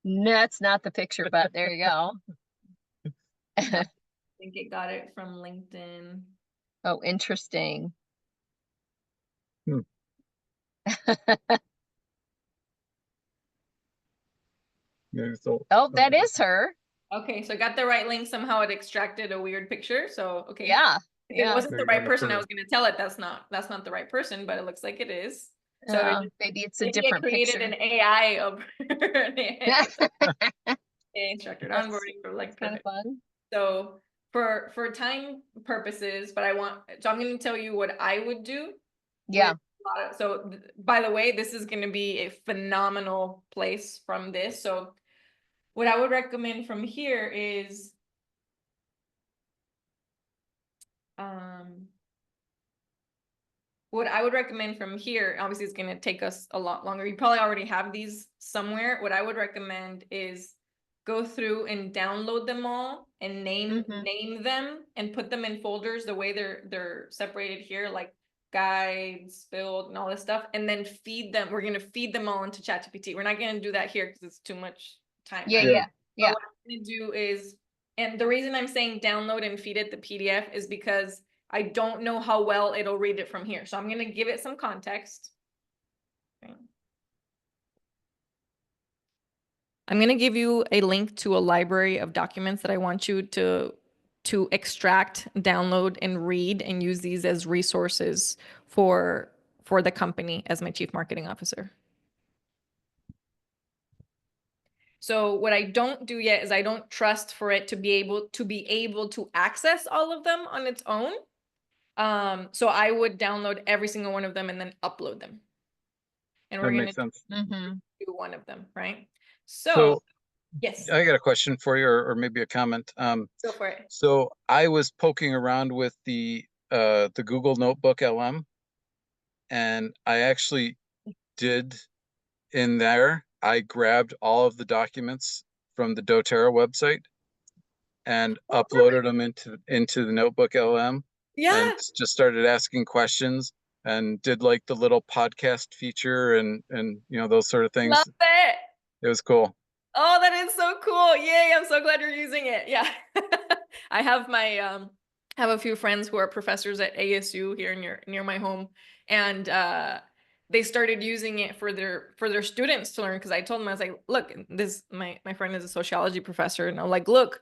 No, that's not the picture, but there you go. I think it got it from LinkedIn. Oh, interesting. Hmm. Yeah, so, Oh, that is her. Okay, so I got the right link. Somehow it extracted a weird picture. So, okay. Yeah. If it wasn't there the you go, right the person, I curve. was going to tell it that's not the right person, but it looks like it is. So it just, Maybe it's a maybe it different created picture. an AI of AI structured That's onboarding for like kind of perfect. fun. So for time purposes, but I'm going to tell you what I would do. Yeah. So by the way, this is going to be a phenomenal place from this. So what I would recommend from here is what I would recommend from here, obviously it's going to take us a lot longer. You probably already have these somewhere. What I would recommend is go through and download them all and name them and put them in folders the way they're separated here, like guides, build, and all this stuff, and then feed them. We're going to feed them all into ChatGPT. We're not going to do that here because it's too much time, Yeah, right? yeah, But yeah. what I'm going to do is, and the reason I'm saying download and feed it the PDF is because I don't know how well it'll read it from here. So I'm going to give it some context. Okay. I'm going to give you a link to a library of documents that I want you to extract, download, and read and use these as resources for the company as my chief marketing officer. So what I don't do yet is I don't trust for it to be able to access all of them on its own. So I would download every single one of them and then upload them. And That we're going makes to sense. do one of them, right? So Yes, I got a question for you, or maybe a comment. go for it. So I was poking around with the Google Notebook LM, and I actually did in there. I grabbed all of the documents from the doTERRA website and Oh, uploaded them into the Notebook LM, and yeah, just started asking questions and did like the little podcast feature and those sort of love things. it. It was cool. Oh, that is so cool. Yay, I'm so glad you're using it. Yeah. I have my have a few friends who are professors at ASU here near my home, and they started using it for their students to learn, because I told them, I was like, look, this my friend is a sociology professor, and I'm like, look,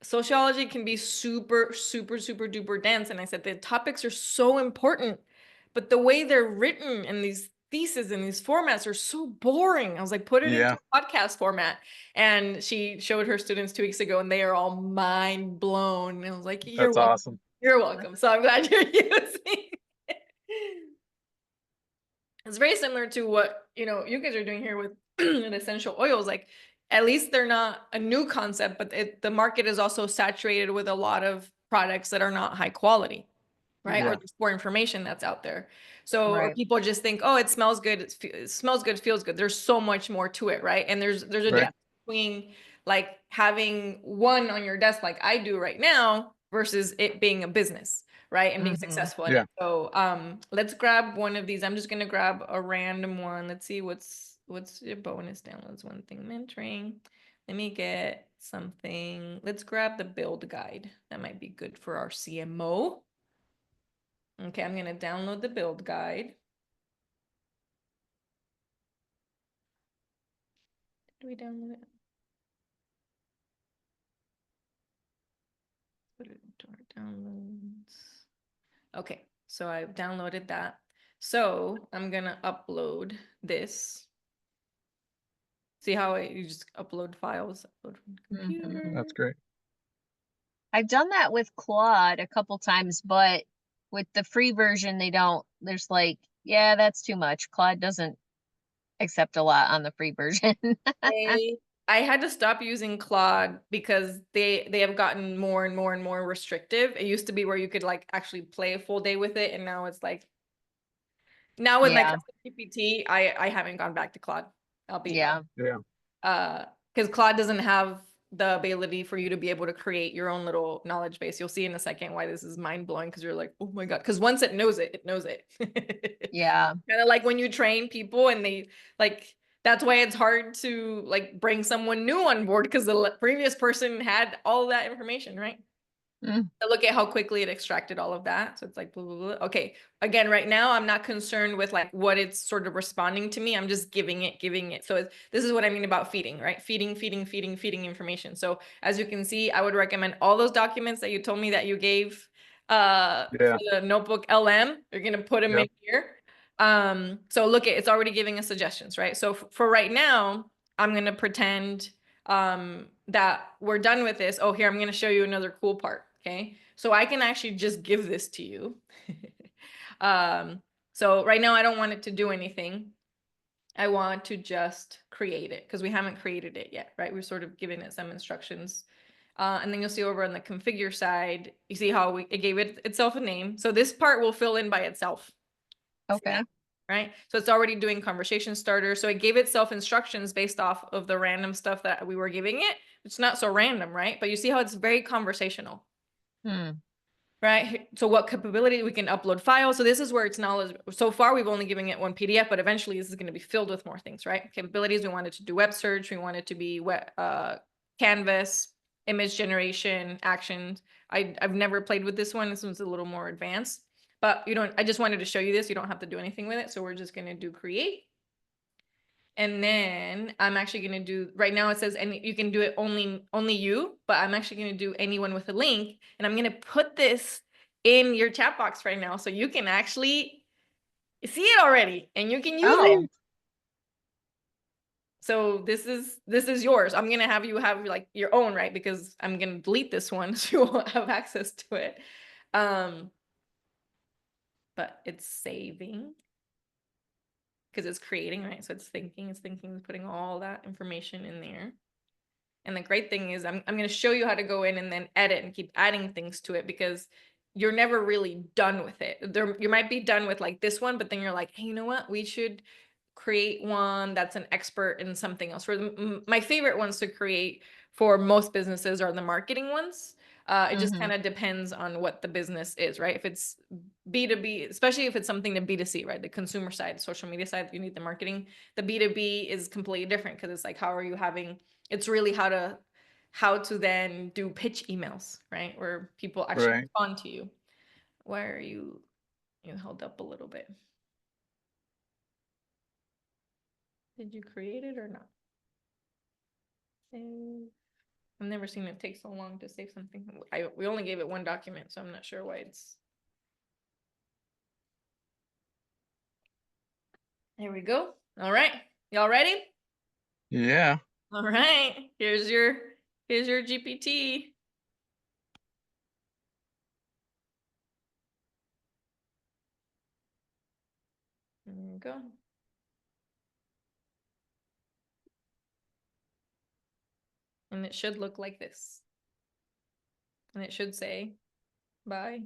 sociology can be super, super, super duper dense. And I said the topics are so important, but the way they're written in these theses and these formats are so boring. I was like, put it into podcast format. And she showed her students 2 weeks ago, and they are all mind blown. And I was like, you're That's welcome. awesome. You're welcome. So I'm glad you're using it. It's very similar to what, you guys are doing here with essential oils. Like, at least they're not a new concept, but the market is also saturated with a lot of products that are not high quality, right? Or Yeah. there's poor information that's out there. So, or Right. people just think, oh, it smells good. It smells good, feels good. There's so much more to it, right? And there's a Right. difference between like having one on your desk like I do right now versus it being a business, right? And being successful in Yeah. it. So let's grab one of these. I'm just gonna grab a random one. Let's see what's your bonus downloads. One thing mentoring. Let me get something. Let's grab the build guide. That might be good for our CMO. Okay, I'm gonna download the build guide. Did we download it? Put it into our downloads. Okay, so I've downloaded that. So I'm gonna upload this. See how you just upload files, upload from the computer. That's great. I've done that with Claude a couple times, but with the free version, there's like, yeah, that's too much. Claude doesn't accept a lot on the free version. I had to stop using Claude because they have gotten more and more and more restrictive. It used to be where you could like actually play a full day with it, and now it's like now with my Yeah. custom GPT, I haven't gone back to Claude. I'll be Yeah. because Claude doesn't have the ability for you to be able to create your own little knowledge base. You'll see in a second why this is mind blowing, because you're like, oh my God. Because once it knows it, it knows it. Yeah. Kind of like when you train people and they like, that's why it's hard to like bring someone new on board, because the previous person had all that information, right? Mm. So look at how quickly it extracted all of that. So it's like, blah, blah, blah. Okay. Again, right now, I'm not concerned with like what it's sort of responding to me. I'm just giving it. So this is what I mean about feeding, right? Feeding information. So as you can see, I would recommend all those documents that you told me that you gave for the notebook LM. You're going to put them in here. So look, it's already giving us suggestions, right? So for right now, I'm going to pretend that we're done with this. Oh, here, I'm going to show you another cool part. Okay, so I can actually just give this to you. So right now I don't want it to do anything. I want to just create it because we haven't created it yet, right? We're sort of giving it some instructions. And then you'll see over on the configure side, you see how it gave it itself a name. So this part will fill in by itself. Okay. Right? So it's already doing conversation starter. So it gave itself instructions based off of the random stuff that we were giving it. It's not so random, right? But you see how it's very conversational. Right? So what capability we can upload files. So this is where it's knowledge. So far, we've only given it one PDF, but eventually this is going to be filled with more things, right? Capabilities. We wanted to do web search. We wanted to be Canvas, image generation, actions. I've never played with this one. This one's a little more advanced, but I just wanted to show you this. You don't have to do anything with it. So we're just going to do create. And then I'm actually going to do, right now it says, and you can do it only you, but I'm actually going to do anyone with a link. And I'm going to put this in your chat box right now. So you can actually see it already and you can use it. So this is yours. I'm going to have you have like your own, right? Because I'm going to delete this one so you won't have access to it. But it's saving because it's creating, right? So it's thinking, it's putting all that information in there. And the great thing is I'm going to show you how to go in and then edit and keep adding things to it, because you're never really done with it. You might be done with like this one, but then you're like, hey, you know what? We should create one that's an expert in something else. My favorite ones to create for most businesses are the marketing ones. It just kind of depends on what the business is, right? If it's B2B, especially if it's something to B2C, right? The consumer side, social media side, you need the marketing. The B2B is completely different because it's like, how are you having, it's really how to then do pitch emails, right? Where people actually respond to you. Why are you held up a little bit? Did you create it or not? Save. I've never seen it take so long to save something. We only gave it one document, so I'm not sure why it's. There we go. All right. Y'all ready? Yeah. All right. Here's your GPT. There you go. And it should look like this. And it should say, bye,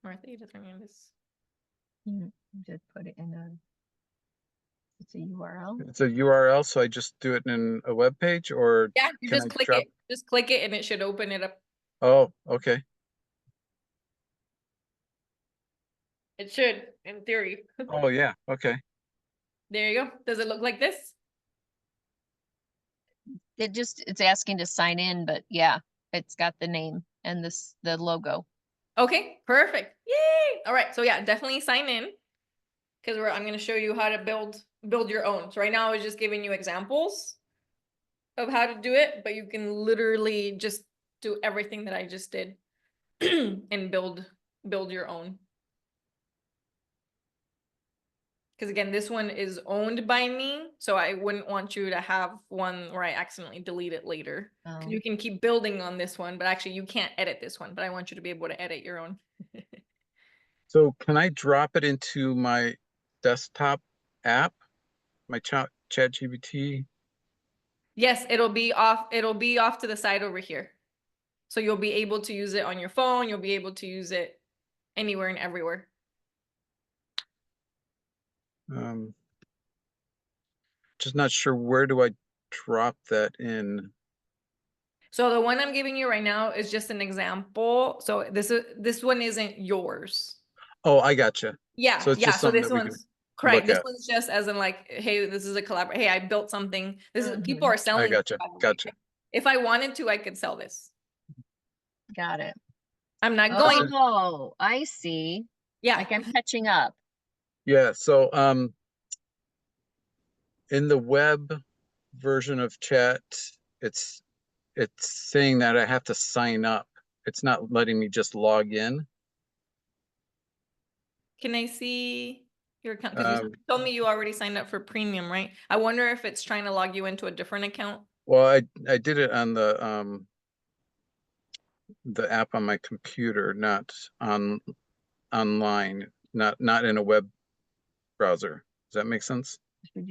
Martha Edith Hernandez. You did put it in it's a URL. It's a URL, so I just do it in a web page, or Yeah, you can just I click drop? it. Just click it and it should open it up. Oh, okay. It should, in theory. Oh, yeah. Okay. There you go. Does it look like this? It's asking to sign in, but yeah, it's got the name and the logo. Okay, perfect. Yay! All right, so yeah, definitely sign in because I'm going to show you how to build your own. So right now I was just giving you examples of how to do it, but you can literally just do everything that I just did and build your own. Because again, this one is owned by me, so I wouldn't want you to have one where I accidentally delete it later. Oh. You can keep building on this one, but actually you can't edit this one, but I want you to be able to edit your own. So can I drop it into my desktop app, my ChatGPT? Yes, it'll be off to the side over here. So you'll be able to use it on your phone, you'll be able to use it anywhere and everywhere. Just not sure, where do I drop that in? So the one I'm giving you right now is just an example. So this one isn't yours. Oh, I gotcha. Yeah, So it's yeah. just So something this that we can one's correct. look This at. one's just as in like, hey, this is a collaboration. Hey, I built something. This is people Mhm. are selling this, Gotcha. by the way. Gotcha. If I wanted to, I could sell this. Got it. I'm not going to. Oh, I see. Yeah. Like I'm catching up. Yeah. So in the web version of chat, it's saying that I have to sign up. It's not letting me just log in. Can I see your account? Because you told me you already signed up for premium, right? I wonder if it's trying to log you into a different account. Well, I did it on the app on my computer, not online, not in a web browser. Does that make sense? Shouldn't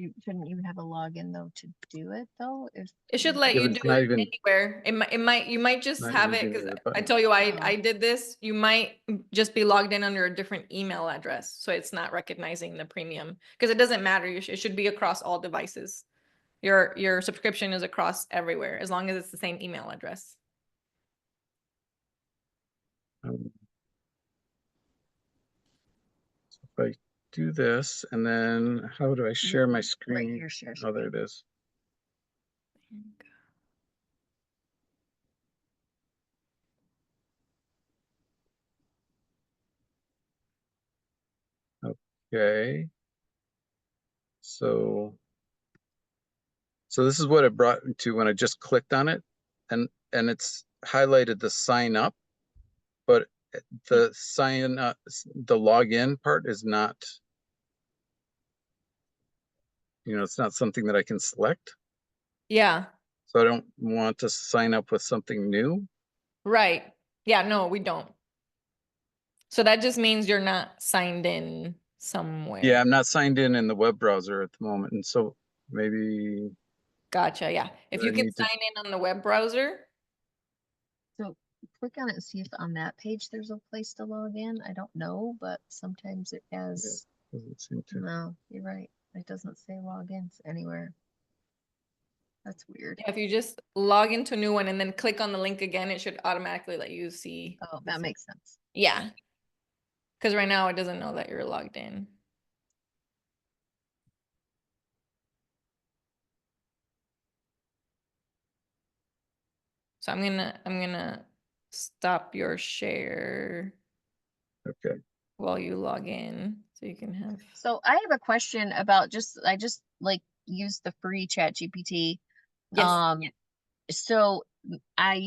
you have a login though to do it though? It should let Yeah, you but do it's not it even anywhere. You might just not have even it giving because me the I button. tell you Oh. I did this. You might just be logged in under a different email address, so it's not recognizing the premium because it doesn't matter. It should be across all devices. Your subscription is across everywhere as long as it's the same email address. So if I do this, and then how do I share my screen? Right here, share Oh, there screen. it is. Okay. So this is what it brought me to when I just clicked on it, and it's highlighted the sign up, but the sign up, the login part is not, it's not something that I can select. Yeah. So I don't want to sign up with something new. Right. Yeah, no, we don't. So that just means you're not signed in somewhere. Yeah, I'm not signed in the web browser at the moment, and so maybe. Gotcha. Yeah. If you can sign in on the web browser. So click on it and see if on that page there's a place to log in. I don't know, but sometimes it has. Yeah, doesn't seem to. No, you're right. It doesn't say logins anywhere. That's weird. If you just log into a new one and then click on the link again, it should automatically let you see. Oh, that makes sense. Yeah. Because right now it doesn't know that you're logged in. So I'm gonna stop your share. Okay. While you log in, so you can have. So I have a question about I just like use the free ChatGPT. Yes. So I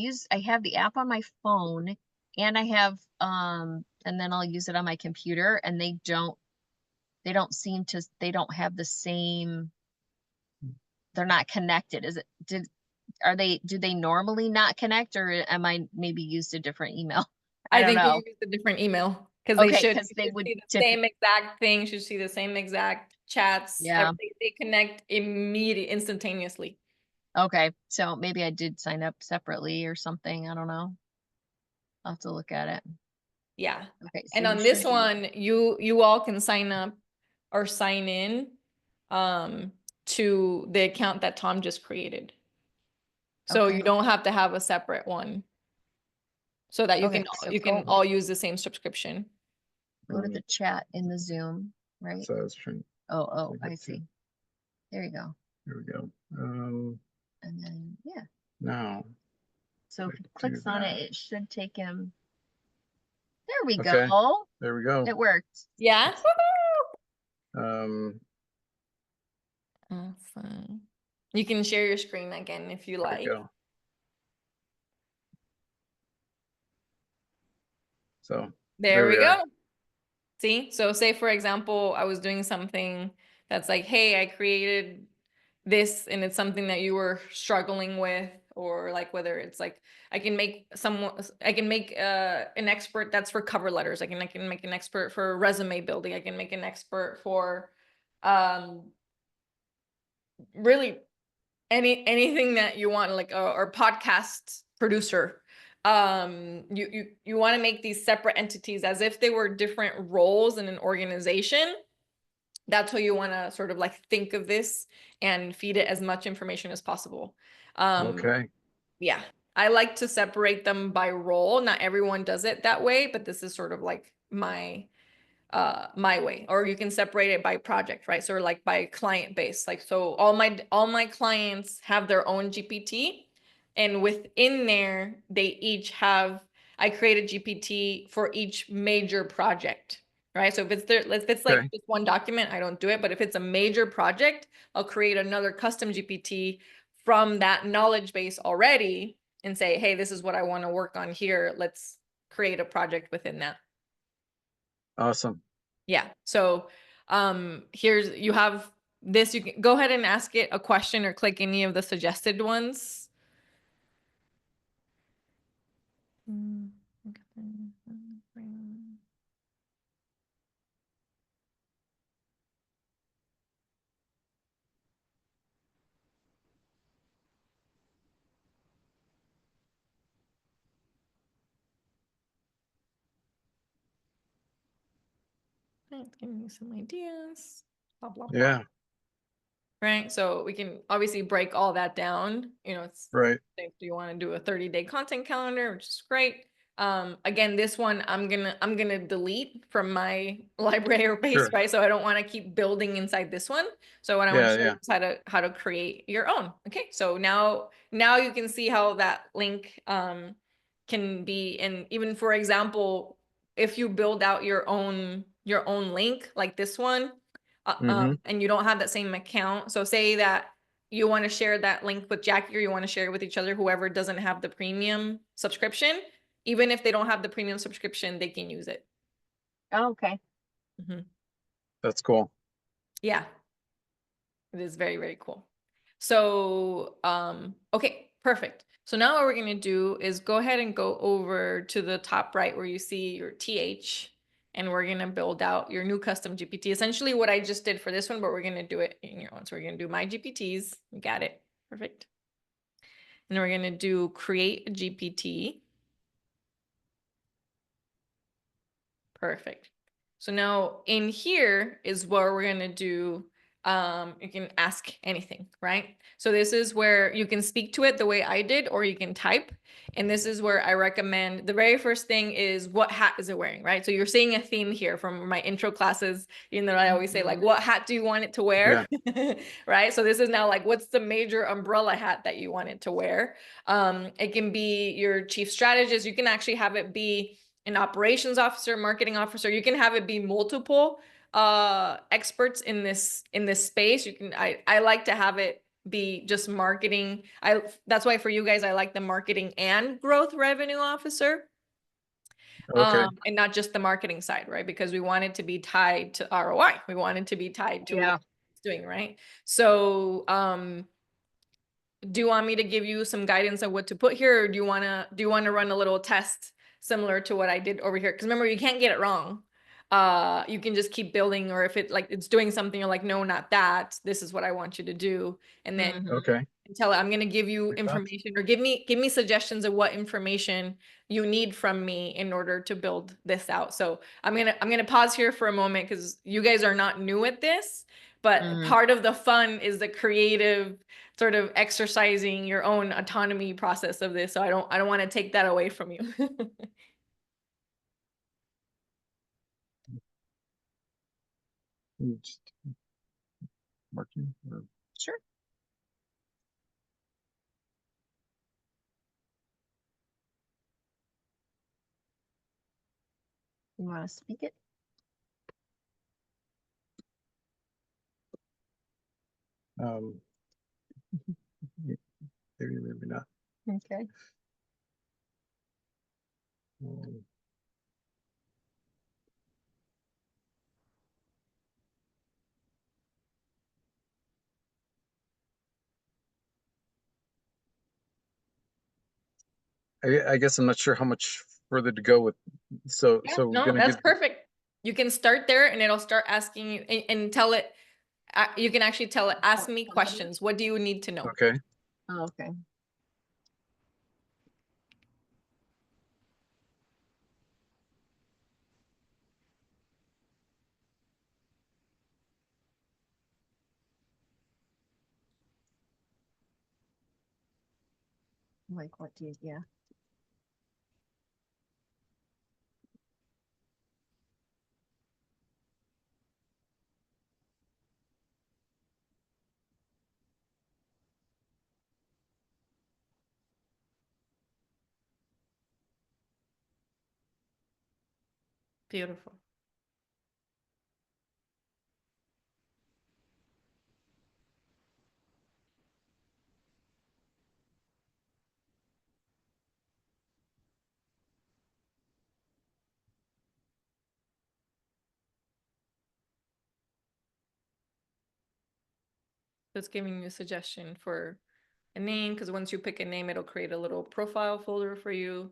have the app on my phone, and I have and then I'll use it on my computer, and they don't seem to, they don't have the same, they're not connected. Do they normally not connect, or am I maybe used a different email? I I don't think you know. used a different email because Okay, you because they should would see the same exact thing, should see the same exact chats, yeah. everything. They connect immediately, instantaneously. Okay, so maybe I did sign up separately or something. I don't know. I'll have to look at it. Yeah. Okay, so And you on this should be one, you all can sign up or sign in to the account that Tom just created. So okay. you don't have to have a separate one so that Okay, so you can all use the same subscription. go to the chat in the Zoom, right? So I was trying. Oh, to I get to- see. There you go. Here we go. And then, yeah. Now. So if he do clicks on that. it, it should take him. There we Okay. go. There we go. It worked. Yeah. Um, Awesome. You can share your screen again if you there we like. go. So There we we are. go. See? So say for example, I was doing something that's like, hey, I created this and it's something that you were struggling with, or like whether it's like I can make an expert that's for cover letters. I can make an expert for resume building. I can make an expert for really anything that you want, like or podcast producer. You want to make these separate entities as if they were different roles in an organization. That's how you want to sort of like think of this and feed it as much information as possible. Okay. Yeah, I like to separate them by role. Not everyone does it that way, but this is sort of like my way. Or you can separate it by project, right? So like by client base. Like, so all my clients have their own GPT, and within there they each have, I created GPT for each major project, right? So if it's like Okay. just one document, I don't do it. But if it's a major project, I'll create another custom GPT from that knowledge base already and say, hey, this is what I want to work on here. Let's create a project within that. Awesome. Yeah. So here's, you have this, you can go ahead and ask it a question or click any of the suggested ones. It's giving me some ideas. Blah, blah, blah. Yeah. Right. So we can obviously break all that down. You know, it's Right. if you want to do a 30-day content calendar, which is great. Again, this one I'm gonna delete from my library base, Sure. right? So I don't want to keep building inside this one. So what I want to show you is how to create your own. Okay, so now you can see how that link can be, and even for example, if you build out your own link like this one, and you don't have that same account. So say that you want to share that link with Jackie, or you want to share it with each other, whoever doesn't have the premium subscription. Even if they don't have the premium subscription, they can use it. Oh, okay. That's cool. Yeah, it is very, very cool. So, okay, perfect. So now what we're going to do is go ahead and go over to the top right where you see your TH, and we're going to build out your new custom GPT. Essentially what I just did for this one, but we're going to do it in your own. So we're going to do my GPTs. You got it. Perfect. And we're going to do create a GPT. Perfect. So now in here is where we're going to do, you can ask anything, right? So this is where you can speak to it the way I did, or you can type. And this is where I recommend the very first thing is, what hat is it wearing, right? So you're seeing a theme here from my intro classes, you know, I always say like, what hat do you want it to wear? Yeah. Right? So this is now like, what's the major umbrella hat that you want it to wear? It can be your chief strategist. You can actually have it be an operations officer, marketing officer. You can have it be multiple experts in this space. You can, I like to have it be just marketing. That's why for you guys, I like the marketing and growth revenue officer. Okay. And not just the marketing side, right? Because we want it to be tied to ROI. We want it to be tied to what it's doing, right? So, do you want me to give you some guidance on what to put here, or do you want to run a little test similar to what I did over here? Because remember, you can't get it wrong. You can just keep building, or if it's doing something, you're like, no, not that. This is what I want you to do, and then Okay. tell it, I'm going to give you Like that? information, or give me suggestions of what information you need from me in order to build this out. So I'm gonna pause here for a moment because you guys are not new at this, but part of the fun is the creative sort of exercising your own autonomy process of this. So I don't want to take that away from you. Just marking. Sure. You want to speak it? Maybe, maybe not. Okay. Um, I guess I'm not sure how much further to go with. So Yeah, so we're no, gonna that's give. perfect. You can start there and it'll start asking you and tell it, you can actually tell it, ask me questions. What do you need to know? Okay. Oh, okay. Like what do you, yeah. Beautiful. So it's giving you a suggestion for a name, because once you pick a name, it'll create a little profile folder for you.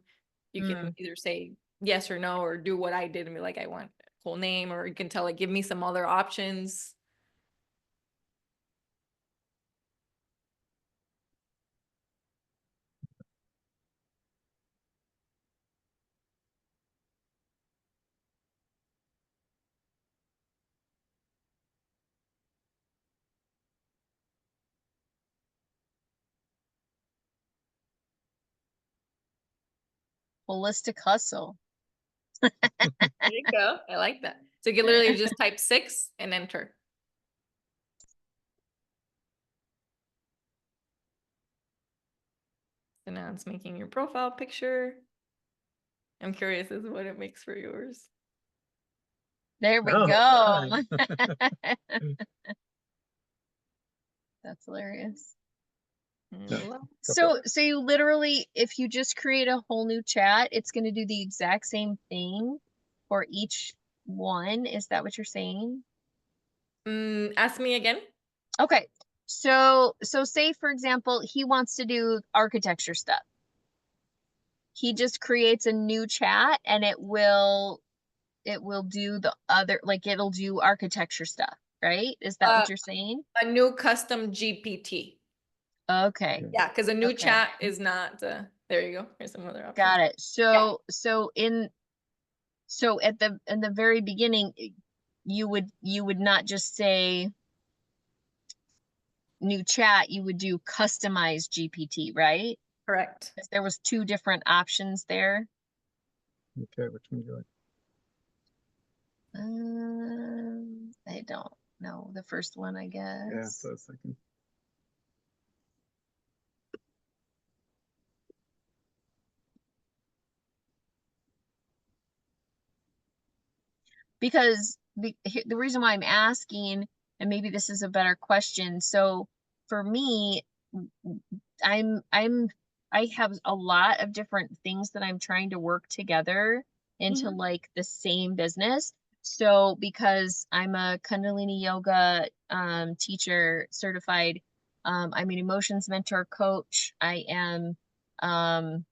You can either say yes or no, or do what I did and be like, I want a whole name, or you can tell it, give me some other options. Holistic hustle. There you go. I like that. So you can literally just type 6 and enter. So now it's making your profile picture. I'm curious as to what it makes for yours. There we Oh, go. fine. That's hilarious. Yeah. So you literally, if you just create a whole new chat, it's going to do the exact same thing for each one. Is that what you're saying? Ask me again. Okay. So say for example, he wants to do architecture stuff. He just creates a new chat and it will do the other, like it'll do architecture stuff, right? Is that what you're saying? A new custom GPT. Okay. Yeah, because a new Okay. chat is not, there you go. Here's some other options. Got it. So at the very beginning, you would not just say new chat, you would do customized GPT, right? Correct. Because there was two different options there. Okay, which one do you like? I don't know. The first one, I guess. Yeah, so I was thinking. Because the reason why I'm asking, and maybe this is a better question, so for me, I have a lot of different things that I'm trying to work together into Mhm. like the same business. So because I'm a Kundalini yoga teacher certified, I'm an emotions mentor coach. I am um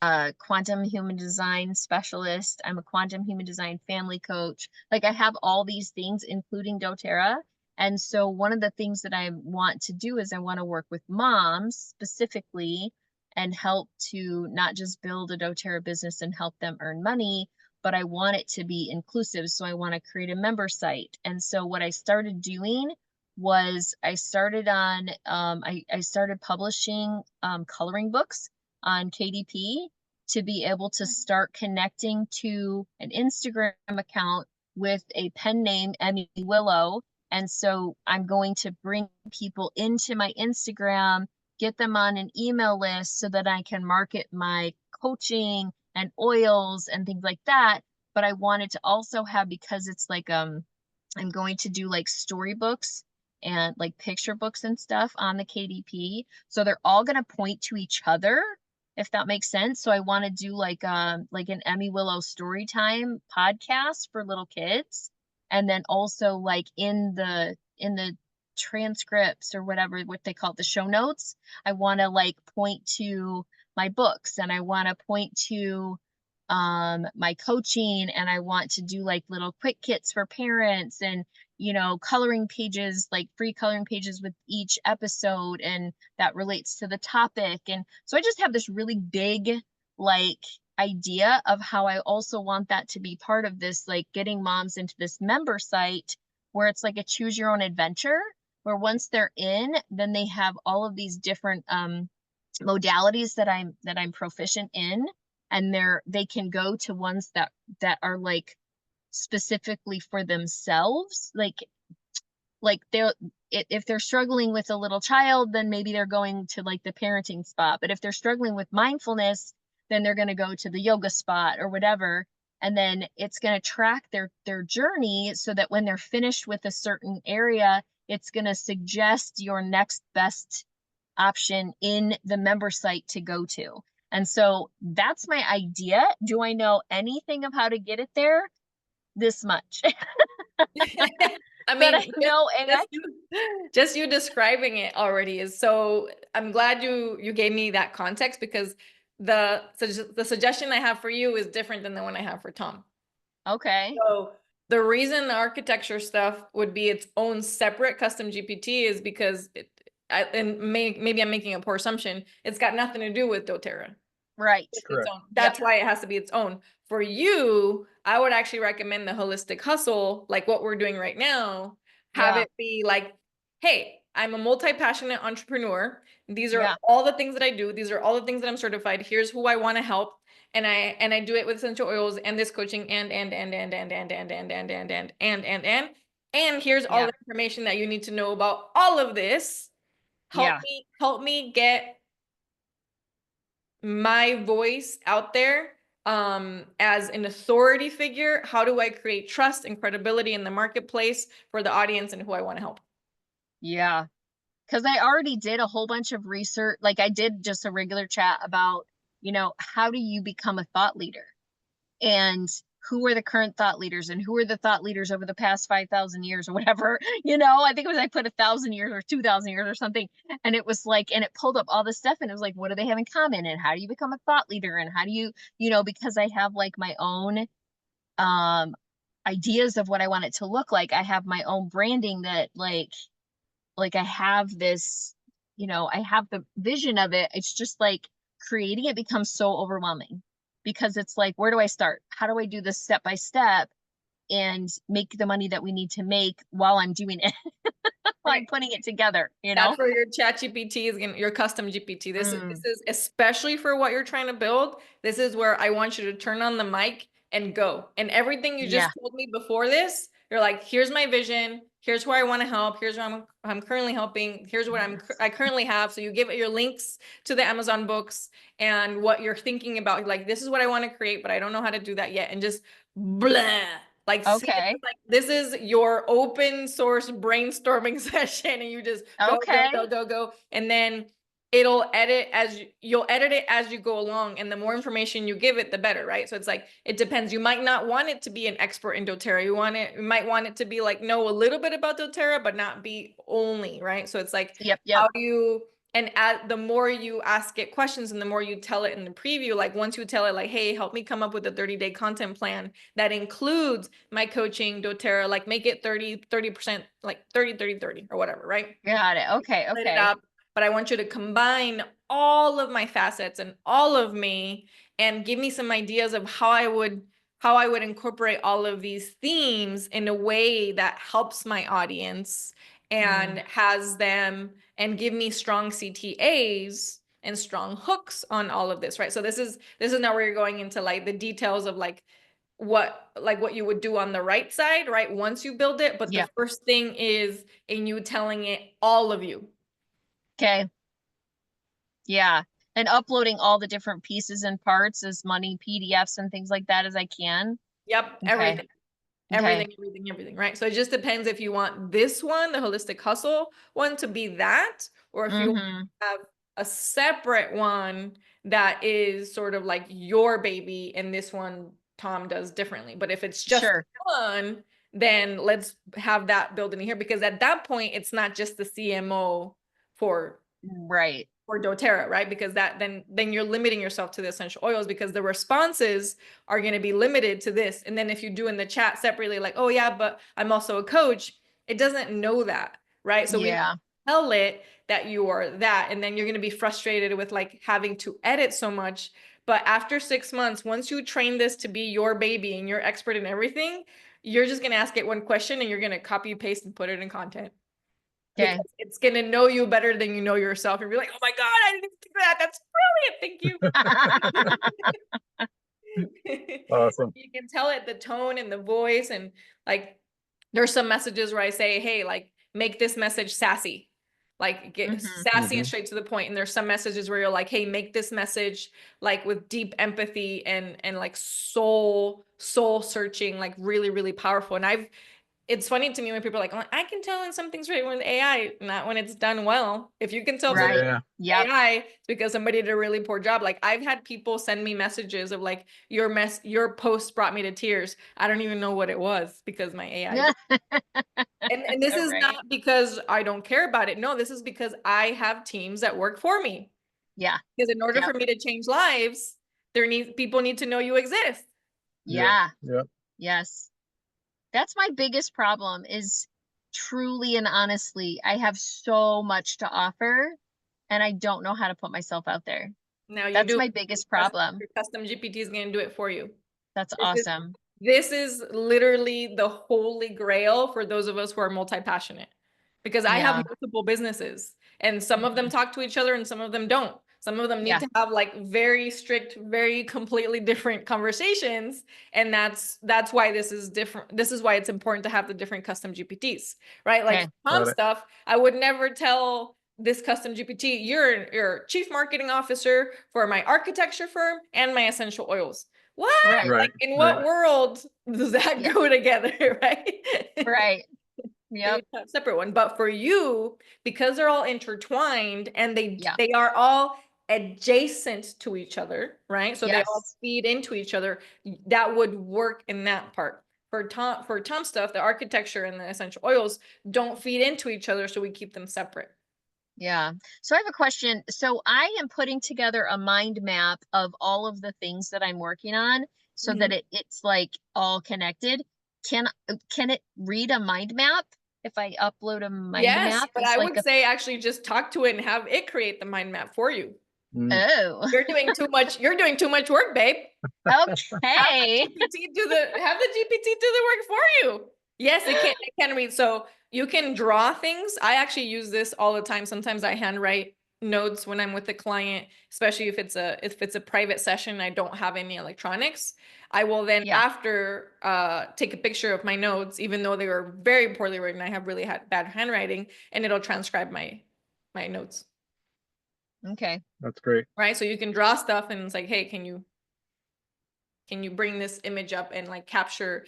a quantum human design specialist. I'm a quantum human design family coach. Like I have all these things, including doTERRA. And so one of the things that I want to do is I want to work with moms specifically and help to not just build a doTERRA business and help them earn money, but I want it to be inclusive. So I want to create a member site. And so what I started doing was I started on, I started publishing coloring books on KDP to be able to start connecting to an Instagram account with a pen name, Emmy Willow. And so I'm going to bring people into my Instagram, get them on an email list so that I can market my coaching and oils and things like that. But I wanted to also have, because it's like I'm going to do like storybooks and like picture books and stuff on the KDP. So they're all going to point to each other, if that makes sense. So I want to do like an Emmy Willow story time podcast for little kids. And then also like in the transcripts or whatever what they call it, the show notes, I want to like point to my books, and I want to point to my coaching, and I want to do like little quick kits for parents, and coloring pages, like free coloring pages with each episode, and that relates to the topic. And so I just have this really big like idea of how I also want that to be part of this, like getting moms into this member site where it's like a choose your own adventure, where once they're in, then they have all of these different modalities that I'm proficient in, and they can go to ones that are like specifically for themselves, like they're if they're struggling with a little child, then maybe they're going to like the parenting spot, but if they're struggling with mindfulness, then they're going to go to the yoga spot or whatever. And then it's going to track their journey so that when they're finished with a certain area, it's going to suggest your next best option in the member site to go to. And so that's my idea. Do I know anything of how to get it there? This much. I But mean, I know AI. just you describing it already is so. I'm glad you gave me that context, because the suggestion I have for you is different than the one I have for Tom. Okay. So the reason the architecture stuff would be its own separate custom GPT is because maybe I'm making a poor assumption. It's got nothing to do with doTERRA. Right. It's its Correct. own. That's why it has to be its own. For you, I would actually recommend the holistic hustle, like what we're doing right now. Have Yeah. it be like, hey, I'm a multi-passionate entrepreneur. These are Yeah. all the things that I do. These are all the things that I'm certified. Here's who I want to help. And I do it with essential oils and this coaching and here's all Yeah. the information that you need to know about all of this. Yeah. Help me get my voice out there as an authority figure. How do I create trust and credibility in the marketplace for the audience and who I want to help? Yeah. Because I already did a whole bunch of research. Like I did just a regular chat about, how do you become a thought leader? And who are the current thought leaders, and who are the thought leaders over the past 5,000 years or whatever. I think it was, I put 1,000 years or 2,000 years or something, and it was like, and it pulled up all this stuff, and it was like, what do they have in common, and how do you become a thought leader, and how do you, because I have like my own ideas of what I want it to look like. I have my own branding that like I have this, I have the vision of it. It's just like creating it becomes so overwhelming, because it's like, where do I start? How do I do this step by step and make the money that we need to make while I'm doing it? While I'm putting it together, That's where your chat GPT is your custom GPT. This is especially for what you're trying to build. This is where I want you to turn on the mic and go. And everything you Yeah. just told me before this, you're like, here's my vision. Here's where I want to help. Here's where I'm currently helping. Here's what I currently have. So you give it your links to the Amazon books and what you're thinking about. Like, this is what I want to create, but I don't know how to do that yet. And just blah. Like, see it Okay. as, like, this is your open source brainstorming session, and you just go, go, Okay. go, go, go, and then you'll edit it as you go along, and the more information you give it, the better, right? So it's like, it depends. You might not want it to be an expert in doTERRA. You might want it to be like, know a little bit about doTERRA, but not be only, right? So it's like, Yep. how do you, and the more you ask it questions and the more you tell it in the preview, like once you tell it like, hey, help me come up with a 30-day content plan that includes my coaching, doTERRA, like make it 30%, like 30 or whatever, right? Got it. Okay. Split it Okay. up, but I want you to combine all of my facets and all of me and give me some ideas of how I would incorporate all of these themes in a way that helps my audience and has them, and give me strong CTAs and strong hooks on all of this, right? So this is now where you're going into like the details of like what you would do on the right side, right? Once you build it, but the Yep. first thing is in you telling it all of you. Okay. Yeah. And uploading all the different pieces and parts as many PDFs and things like that as I can. Yep, Okay. everything. Okay. Everything, right? So it just depends if you want this one, the holistic hustle one, to be that, or if you have a separate one that is sort of like your baby, and this one Tom does differently. But if it's just Sure. one, then let's have that built in here, because at that point, it's not just the CMO for Right. doTERRA, right? Because that then you're limiting yourself to the essential oils, because the responses are going to be limited to this. And then if you do in the chat separately, like, oh yeah, but I'm also a coach, it doesn't know that, right? So we tell it that you are that, and then you're going to be frustrated with like having to edit so much. But after 6 months, once you train this to be your baby and you're expert in everything, you're just going to ask it one question and you're going to copy paste and put it in content. Okay. Because it's going to know you better than you know yourself. And be like, oh my God, I didn't think that. That's brilliant. Thank you. Awesome. You can tell it the tone and the voice. And like, there's some messages where I say, hey, like, make this message sassy. Like, get sassy and straight to the point. And there's some messages where you're like, hey, make this message like with deep empathy and like soul searching, like really, really powerful. And it's funny to me when people are like, oh, I can tell when something's right with AI, not when it's done well. If you can tell Right. Yep. AI, it's because somebody did a really poor job. Like, I've had people send me messages of like, your post brought me to tears. I don't even know what it was because my AI did. And this is not because I don't care about it. No, this is because I have teams that work for me. Yeah. Because in order for me to change lives, people need to know you exist. Yeah. Yeah. Yes. That's my biggest problem, is truly and honestly, I have so much to offer and I don't know how to put myself out there. Now you That's do. my biggest problem. Your custom GPT is going to do it for you. That's awesome. This is literally the holy grail for those of us who are multi-passionate, because I have multiple businesses and some of them talk to each other and some of them don't. Some of them need to have like very strict, very completely different conversations. And that's why this is different. This is why it's important to have the different custom GPTs, right? Like Tom stuff, I would never tell this custom GPT, you're chief marketing officer for my architecture firm and my essential oils. What? Right. Like, in what world does that go together, right? Right. Yep. Separate one. But for you, because they're all intertwined and they are all adjacent to each other, right? So they all feed into each other. That would work in that part. For Tom stuff, the architecture and the essential oils don't feed into each other, so we keep them separate. Yeah. So I have a question. So I am putting together a mind map of all of the things that I'm working on so that it's like all connected. Can it read a mind map if I upload a mind map? But I would say actually just talk to it and have it create the mind map for you. Oh. You're doing too much. You're doing too much work, babe. Okay. Have the GPT do the work for you. Yes, it can read. So you can draw things. I actually use this all the time. Sometimes I handwrite notes when I'm with the client, especially if it's a private session, I don't have any electronics. I will then after take a picture of my notes, even though they were very poorly written. I have really bad handwriting, and it'll transcribe my notes. Okay. That's great. Right. So you can draw stuff and it's like, hey, can you Can you bring this image up and like capture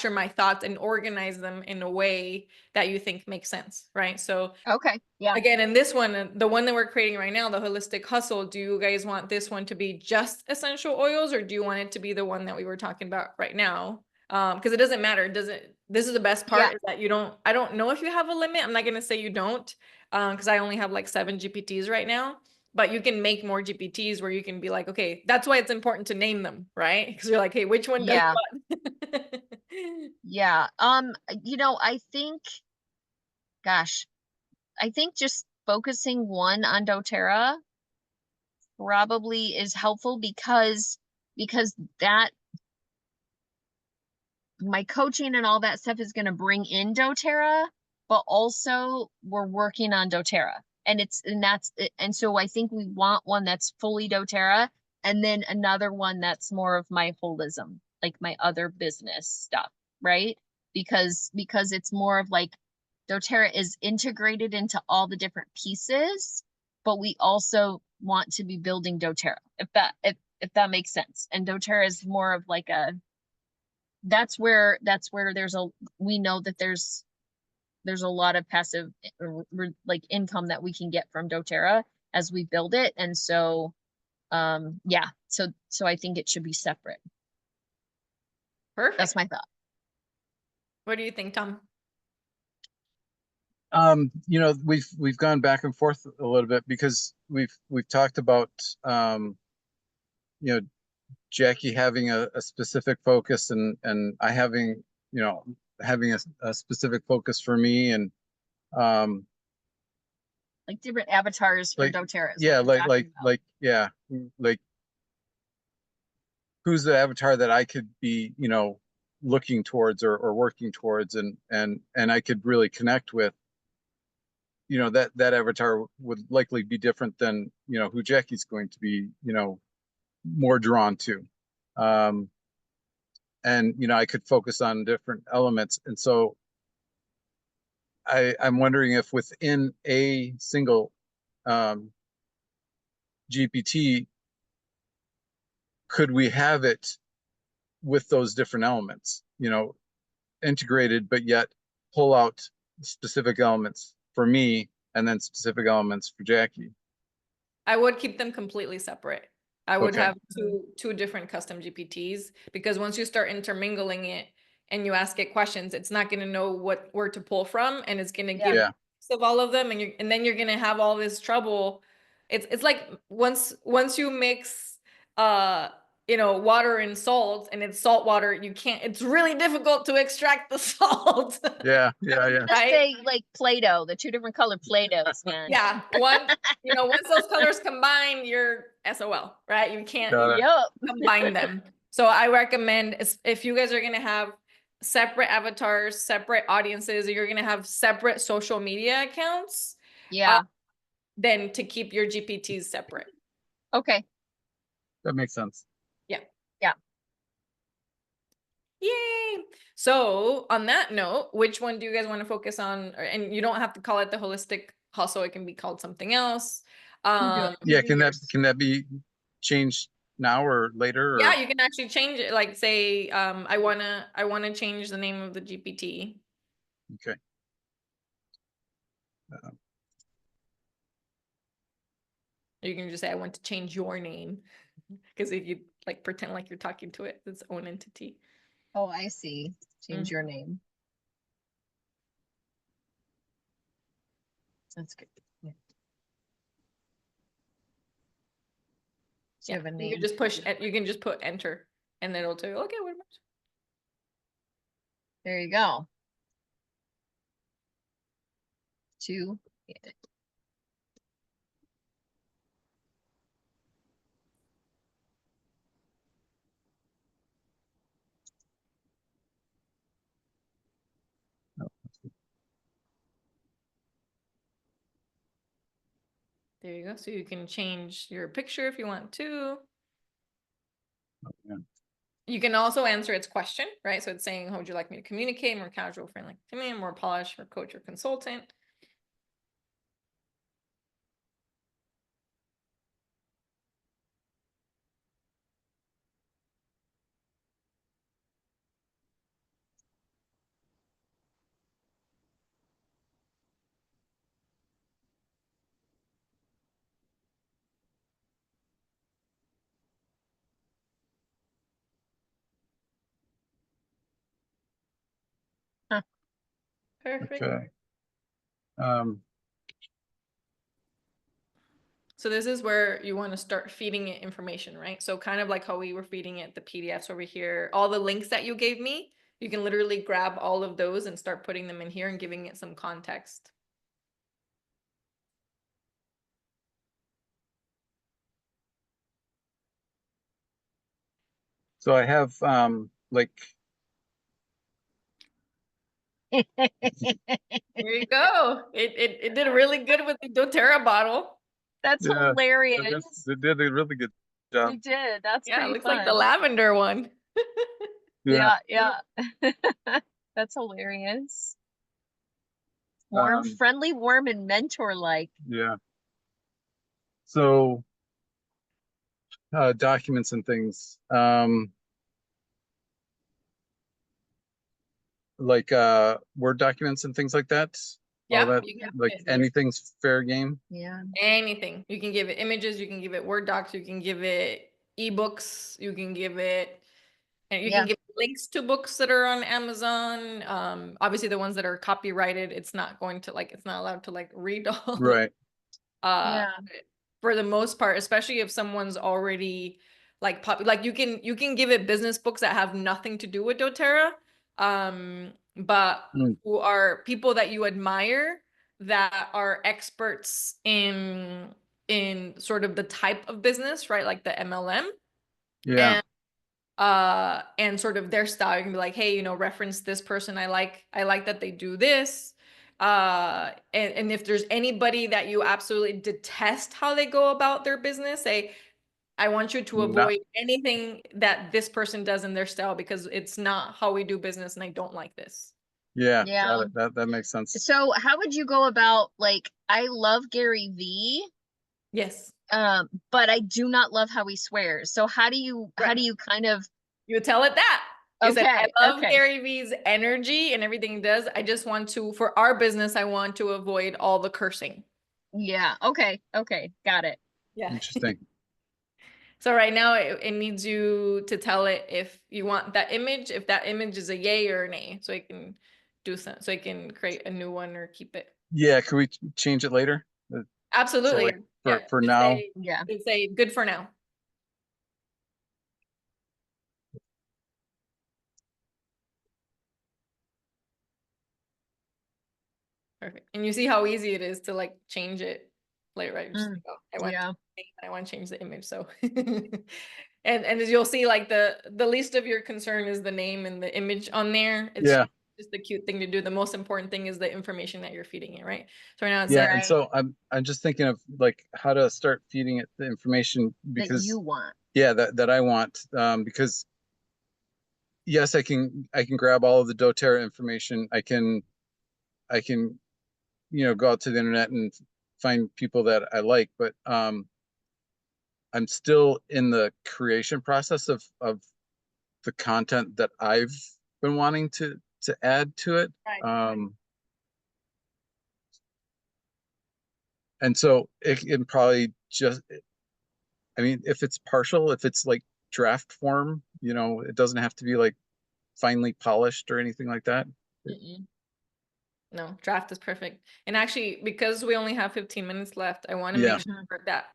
my thoughts and organize them in a way that you think makes sense, right? So Okay. Yeah. again, in this one, the one that we're creating right now, the holistic hustle, do you guys want this one to be just essential oils, or do you want it to be the one that we were talking about right now? Because it doesn't matter. This is the best part, Yeah. is that I don't know if you have a limit. I'm not gonna say you don't, because I only have like 7 GPTs right now. But you can make more GPTs where you can be like, okay, that's why it's important to name them, right? Because you're like, hey, which one does Yeah. what? Yeah. I think, gosh, I think just focusing one on doTERRA probably is helpful because that my coaching and all that stuff is going to bring in doTERRA, but also we're working on doTERRA. And so I think we want one that's fully doTERRA, and then another one that's more of my holism, like my other business stuff, right? Because it's more of like doTERRA is integrated into all the different pieces, but we also want to be building doTERRA, if that makes sense. And doTERRA is more of like that's where we know that there's a lot of passive like income that we can get from doTERRA as we build it. And so yeah, so I think it should be separate. Perfect. That's my thought. What do you think, Tom? We've gone back and forth a little bit because we've talked about you know Jackie having a specific focus, and I having having a specific focus for me, and Like different avatars for like doTERRA. yeah, yeah, like who's the avatar that I could be looking towards or working towards, and I could really connect with. That avatar would likely be different than who Jackie's going to be more drawn to. And I could focus on different elements. And so I'm wondering if within a single GPT, could we have it with those different elements, integrated, but yet pull out specific elements for me and then specific elements for Jackie. I would keep them completely separate. I would Okay. have two different custom GPTs, because once you start intermingling it and you ask it questions, it's not going to know where to pull from, and it's going to give Yeah. of all of them, and then you're going to have all this trouble. It's like once you mix water and salt, and it's salt water, it's really difficult to extract the salt. Yeah. Just Right? say like Play-Doh, the 2 different color Play-Dohs, man. Yeah. Once those colors combine, you're SOL, right? You can't Yup. combine them. So I recommend, if you guys are gonna have separate avatars, separate audiences, or you're gonna have separate social media accounts, Yeah. then to keep your GPTs separate. Okay. That makes sense. Yeah. Yeah. Yay. So on that note, which one do you guys want to focus on? And you don't have to call it the holistic hustle. It can be called something else. Yeah, can that be changed now or later? Yeah, you can actually change it. Like say, I wanna change the name of the GPT. Okay. You can just say, I want to change your name. Because if you like pretend like you're talking to it, it's its own entity. Oh, I see. Change your name. That's good. Yeah. So you have a name. You can just put enter, and it'll tell you, okay, what about? There you go. 2. Yeah. There you go. So you can change your picture if you want to. Yeah. You can also answer its question, right? So it's saying, how would you like me to communicate? More casual, friendly to me, more polished for coach or consultant. Perfect. Okay. So this is where you want to start feeding it information, right? So kind of like how we were feeding it the PDFs over here, all the links that you gave me, you can literally grab all of those and start putting them in here and giving it some context. So I have like There you go. It did really good with the doTERRA bottle. That's yeah, hilarious. they did a really good job. You did. That's Yeah, it pretty looks like the fun. lavender one. Yeah. Yeah, yeah. That's hilarious. Warm, Um, friendly, warm, and mentor-like. yeah. So documents and things. Like Word documents and things like that. All Yeah, that, you can like give it anything's fair game. Yeah. anything. You can give it images, you can give it Word docs, you can give it ebooks, you can give it, and you can Yeah. give links to books that are on Amazon. Obviously the ones that are copyrighted, it's not going to like, it's not allowed to like read all of Right. Yeah. for the most part, especially if someone's already like you can give it business books that have nothing to do with doTERRA, but Mm, who are people that you admire that are experts in sort of the type of business, right? Like the MLM yeah. and sort of their style. You can be like, hey, you know, reference this person. I like that they do this. And if there's anybody that you absolutely detest how they go about their business, say, I want you to Not. avoid anything that this person does in their style because it's not how we do business and I don't like this. Yeah. Yeah. Got it. That makes sense. So how would you go about, like, I love Gary Vee, Yes. but I do not love how he swears. So how do you kind of You tell it that. You said, okay, I love okay. Gary Vee's energy and everything he does. I just want to, for our business, I want to avoid all the cursing. Yeah, okay, okay, got it. Yeah. Interesting. So right now it needs you to tell it if you want that image, if that image is a yay or an nay, so it can do some, so it can create a new one or keep it. Yeah. Can we change it later? So Absolutely. like Yeah. for Just now. Yeah. say good for now. Perfect. And you see how easy it is to like change it. Like right, just like, oh, Yeah. I want to change the image. So and as you'll see, like the least of your concern is the name and the image on there. It's Yeah. just the cute thing to do. The most important thing is the information that you're feeding it, right? So right now it Yeah. says And Right. so I'm just thinking of like how to start feeding it the information That you because want. yeah, that I want because yes, I can grab all of the doTERRA information. I can go out to the internet and find people that I like, but I'm still in the creation process of the content that I've been wanting to add to it. right. And so it can probably just, I mean, if it's partial, if it's like draft form, it doesn't have to be like finely polished or anything like that. Mm-mm. No, draft is perfect. And actually, because we only have 15 minutes left, I want to Yeah. make sure that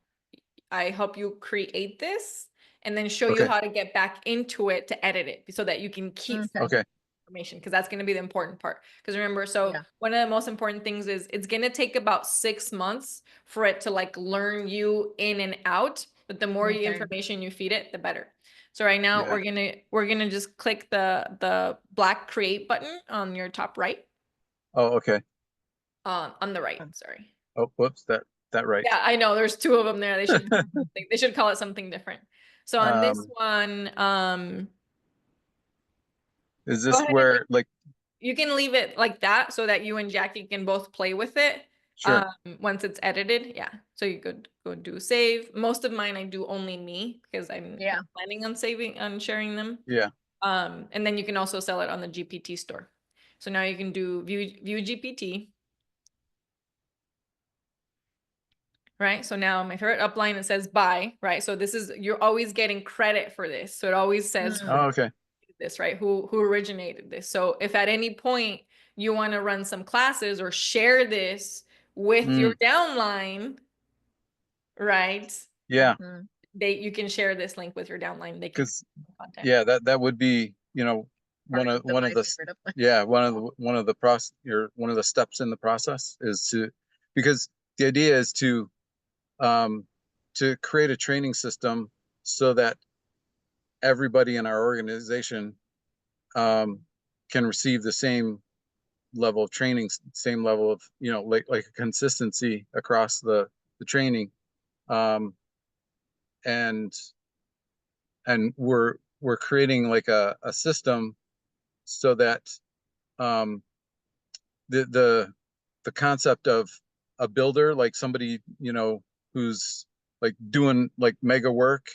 I help you create this and then show you Okay. how to get back into it to edit it so that you can keep Okay. Okay. information because that's going to be the important part. Because remember, so Yeah. one of the most important things is it's going to take about 6 months for it to like learn you in and out. But the more Okay. information you feed it, the better. So right now Yeah. we're gonna just click the black create button on your top right. Oh, okay. On the right, sorry. Oh, whoops, that right. Yeah, I know there's two of them there. They should call it something different. So on this Um, one, is go this ahead and where like you can leave it like that so that you and Jackie can both play with it sure. once it's edited. Yeah. So you could go do save. Most of mine I do only me because I'm Yeah. not planning on sharing them. Yeah. And then you can also sell it on the GPT store. So now you can do view GPT. Right. So now my favorite upline, it says buy, right? So this is, you're always getting credit for this. So it always says who Oh, okay. did this, right? Who originated this. So if at any point you want to run some classes or share this with your downline, right? Yeah, Mhm. You can share this link with your downline. They can because content. yeah, that would be, you know, one of My the favorite upline. yeah, one of the process, or one of the steps in the process is to, because the idea is um to create a training system so that everybody in our organization um can receive the same level of training, same level of, you know, like a consistency across the training. Um and we're creating like a system so that um the the the concept of a builder, like somebody, you know, who's like doing like mega work,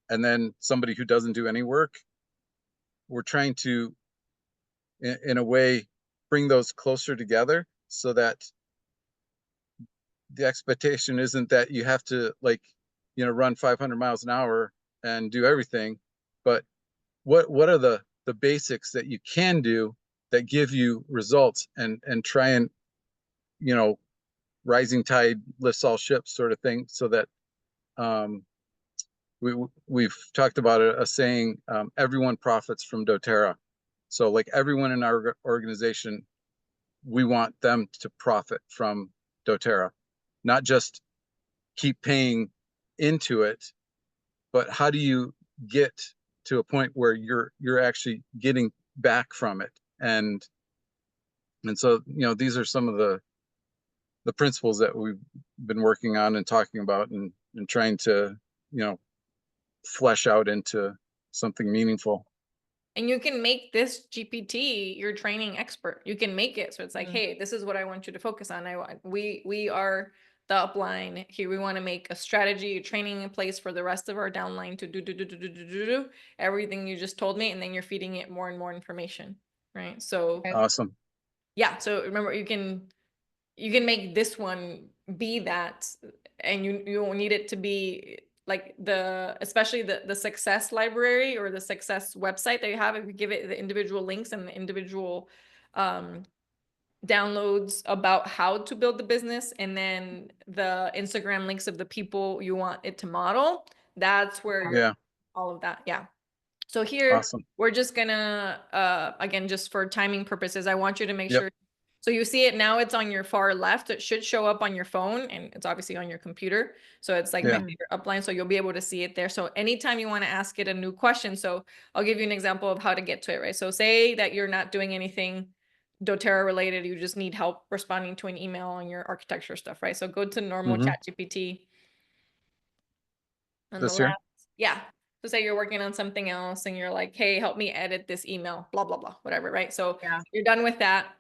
and then somebody who doesn't do any work, we're trying to in a way bring those closer together so that the expectation isn't that you have to, like, you know, run 500 miles an hour and do everything, but what are the basics that you can do that give you results, and try and, you know, rising tide lifts all ships sort of thing, so that um, we've talked about a saying, everyone profits from doTERRA. So like everyone in our organization, we want them to profit from doTERRA, not just keep paying into it, but how do you get to a point where you're actually getting back from it? And so, you know, these are some of the principles that we've been working on and talking about, and trying to, you know, flesh out into something meaningful. And you can make this GPT your training expert. You can make it so it's like, Mm. hey, this is what I want you to focus on. We are the upline here. We want to make a strategy, a training in place for the rest of our downline to do everything you just told me, and then you're feeding it more and more information, right? So Okay. Awesome. yeah, so remember, you can make this one be that, and you don't need it to be like especially the success library or the success website that you have. If you give it the individual links and the individual downloads about how to build the business, and then the Instagram links of the people you want it to model, that's where you're Yeah. all of that. Yeah. So here Awesome. we're just gonna again, just for timing purposes, I want you to make Yep. sure. So you see it now, it's on your far left. It should show up on your phone, and it's obviously on your computer. So it's like my Yeah. Mm. favorite upline. So you'll be able to see it there. So anytime you want to ask it a new question, so I'll give you an example of how to get to it, right? So say that you're not doing anything doTERRA related, you just need help responding to an email on your architecture stuff, right? So go to normal Mm-hmm. chat GPT on the This year. left. Yeah. So say you're working on something else and you're like, hey, help me edit this email, blah, blah, blah, whatever, right? So Yeah. you're done with that.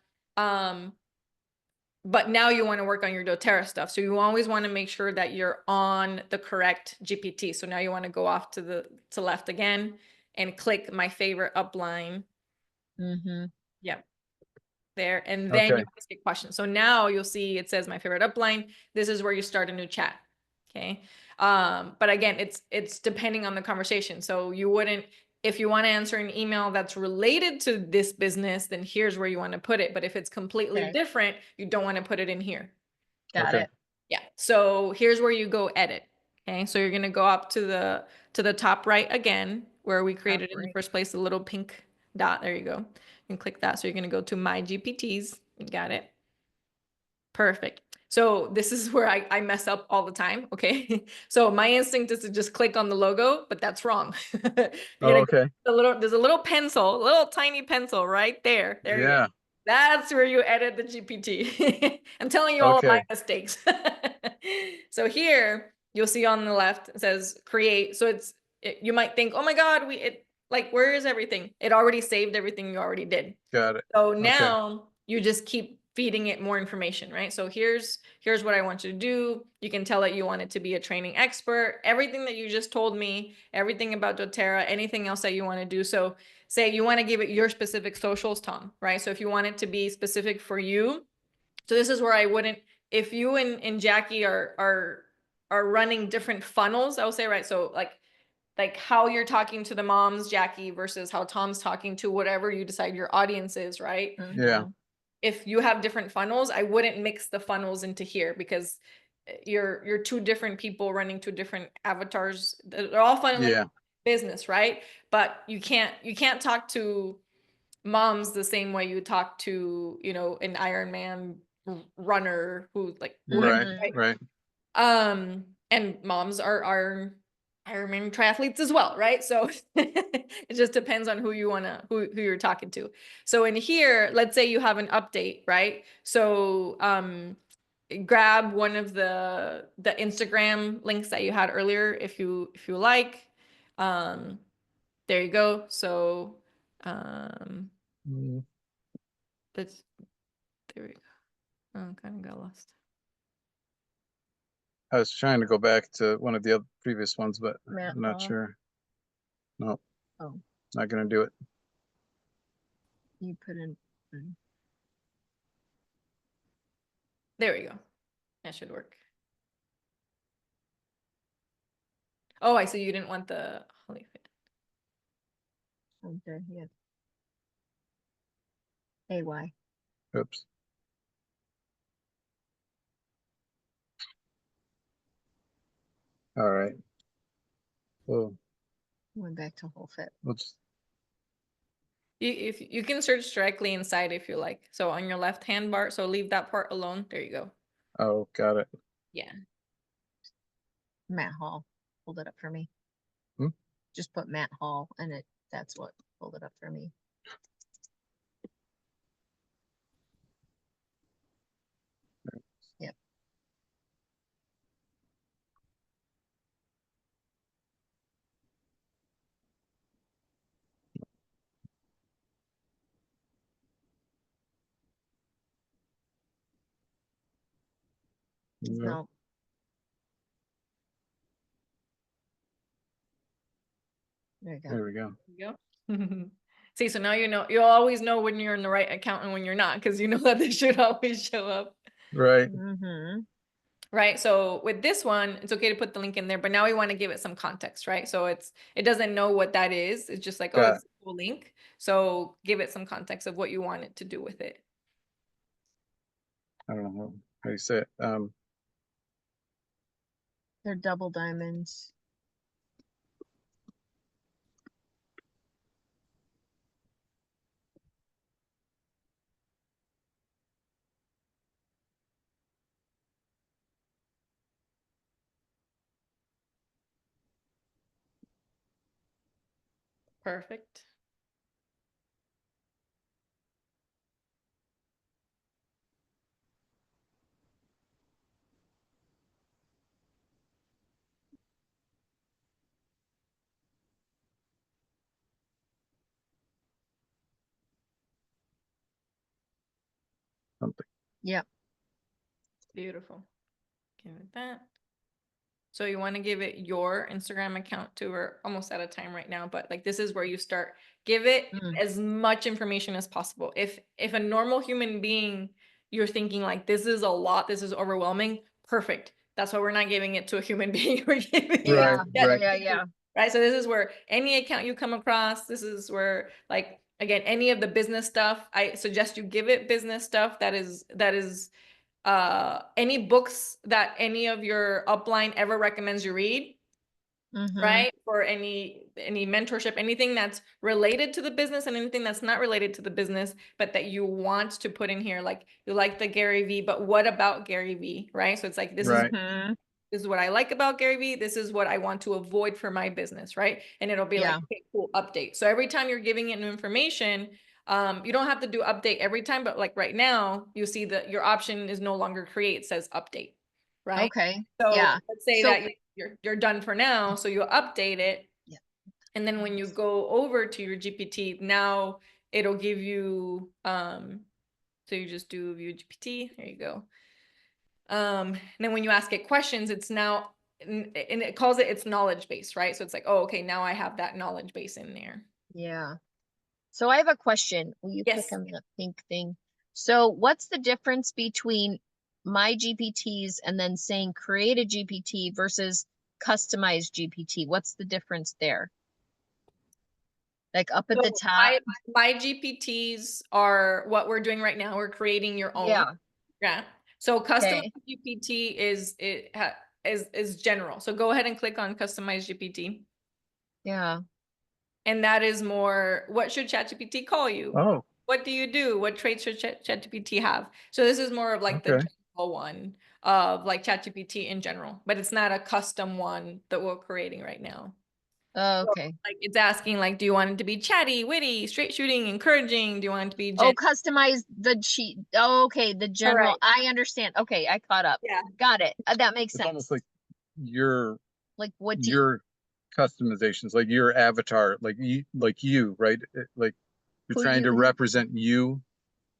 But now you want to work on your doTERRA stuff. So you always want to make sure that you're on the correct GPT. So now you want to go off to the left again and click my favorite upline. Mm-hmm. Yeah. There, and then Okay. you ask a question. So now you'll see it says my favorite upline. This is where you start a new chat. Okay. But again, it's depending on the conversation. So you wouldn't, if you want to answer an email that's related to this business, then here's where you want to put it. But if it's completely Okay. different, you don't want to put it in here. Got Okay. it. Yeah. So here's where you go edit. Okay. So you're gonna go up to the top right again, where we created in the right. first place, the little pink dot. There you go. You can click that. So you're gonna go to my GPTs. You got it. Perfect. So this is where I mess up all the time. Okay. So my instinct is to just click on the logo, but that's wrong. You're Oh, gonna okay. there's a little pencil, a little tiny pencil right there. There you go. Yeah. That's where you edit the GPT. I'm telling you all of my Okay. mistakes. So here you'll see on the left it says create. So you might think, oh my God, like where is everything? It already saved everything you already did. Got it. So Okay. now you just keep feeding it more information, right? So here's what I want you to do. You can tell it you want it to be a training expert, everything that you just told me, everything about doTERRA, anything else that you want to do. So say you want to give it your specific socials, Tom, right? So if you want it to be specific for you, so this is where I wouldn't, if you and Jackie are running different funnels, I would say, right? So like how you're talking to the moms, Jackie, versus how Tom's talking to whatever you decide your audience is, right? Yeah. Mm-hmm. if you have different funnels, I wouldn't mix the funnels into here because you're two different people running two different avatars. They're all funneling Yeah. business, right? But you can't talk to moms the same way you talk to, you know, an Ironman runner who like whoever, Right. Mhm. right? Right. And moms are Ironman triathletes as well, right? So it just depends on who you're talking to. So in here, let's say you have an update, right? So grab one of the Instagram links that you had earlier if you like. There you go. So Mm, that's there we go. Oh, kind of got lost. I was trying to go back to one of the other previous ones, but Matt I'm not Hall. sure. No, Oh, not gonna do it. you put in. There we go. That should work. Oh, I see you didn't want the holy fit. Okay, yeah. AY. Oops. All right. Well, Went back to whole fit. we'll just, If you can search directly inside if you like. So on your left hand bar, so leave that part alone. There you go. oh, got it. Yeah. Matt Hall pulled it up for me. Hmm? Just put Matt Hall and that's what pulled it up for me. Yep. No. No. There you go. There we go. There you go. See, so now you know, you'll always know when you're in the right account and when you're not, because you know that this should always show up. Right. Mm-hmm. Right. So with this one, it's okay to put the link in there, but now we want to give it some context, right? So it doesn't know what that is. It's just like, oh, Got it's a cool link. So give it some context of what you want it to do with it. I don't know how you say it. They're double diamonds. Perfect. Something. Yep. Beautiful. Give it that. So you want to give it your Instagram account too. We're almost out of time right now, but like this is where you start. Give it as much information as possible. If a normal human being, you're thinking like this is a lot, this is overwhelming, perfect. That's why we're not giving it to a human being. We're giving it Right. Yeah. Right. Yeah. right? So this is where any account you come across, this is where like again, any of the business stuff, I suggest you give it business stuff that is any books that any of your upline ever recommends you read, Mm-hmm. right? For any mentorship, anything that's related to the business and anything that's not related to the business, but that you want to put in here, like you like the Gary V, but what about Gary V, right? So it's like Right. this is what I like about Gary Vee. This is what I want to avoid for my business, right? And it'll be like, Yeah. okay, cool, update. So every time you're giving it new information, you don't have to do update every time, but like right now, you see that your option is no longer create, it says update, right? Okay. So Yeah. let's say So that you're done for now, so you update it. Yeah. And then when you go over to your GPT, now it'll give you, so you just do view GPT, there you go. And then when you ask it questions, it's now, and it calls it its knowledge base, right? So it's like, oh, okay, now I have that knowledge base in there. yeah. So I have a question. Will you Yes. click on that pink thing? So what's the difference between my GPTs and then saying create a GPT versus customize GPT? What's the difference there? Like up at So the top. my GPTs are what we're doing right now. We're creating your own. Yeah. Yeah. So custom Okay. GPT is general. So go ahead and click on customize GPT. Yeah. And that is more, what should ChatGPT call you? Oh, What do you do? What traits should ChatGPT have? So this is more of like the okay. general one of like ChatGPT in general, but it's not a custom one that we're creating right now. Oh, So, okay. like it's asking like, do you want it to be chatty, witty, straight shooting, encouraging? Do you want it to be Oh, customize the cheat. Oh, okay. The All general. right. I understand. Okay. I caught up. Yeah. Got it. That makes It's sense. almost like your Like what do your customizations, like your avatar, like you, right? Like you're who trying to you represent you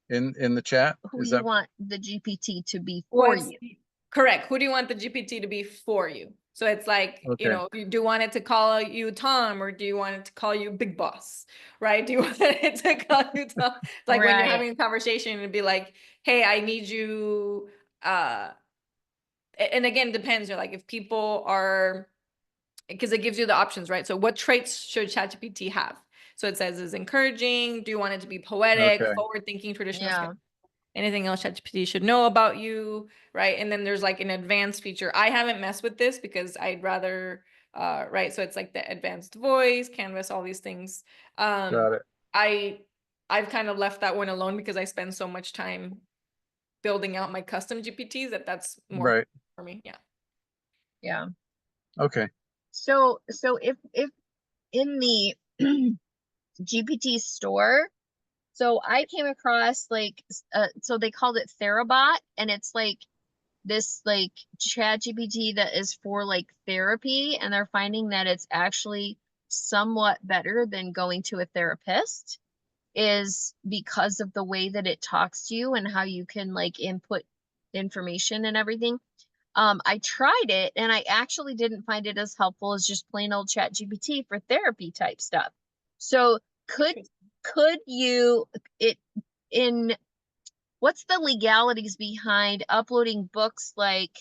in the chat. who Is you that want the GPT to be for What's you. correct? Who do you want the GPT to be for you? So it's like, okay? if you do want it to call you Tom, or do you want it to call you Big Boss, right? Do you want it to call you Tom? It's like when you're Right. having a conversation and be like, hey, I need you, and again, depends. You're like, if people are, because it gives you the options, right? So what traits should ChatGPT have? So it says is encouraging. Do you want it to be poetic, Okay, forward-thinking, traditional? Yeah. Anything else ChatGPT should know about you, right? And then there's like an advanced feature. I haven't messed with this because I'd rather, right? So it's like the advanced voice, Canvas, all these things. got it. I I've kind of left that one alone because I spend so much time building out my custom GPTs that's more Right. for me. Yeah. Yeah. Okay. So if in the GPT store, so I came across like so they called it Therabot, and it's like this like chat GPT that is for like therapy, and they're finding that it's actually somewhat better than going to a therapist, is because of the way that it talks to you and how you can like input information and everything. I tried it and I actually didn't find it as helpful as just plain old chat GPT for therapy type stuff. So could you it in what's the legalities behind uploading books like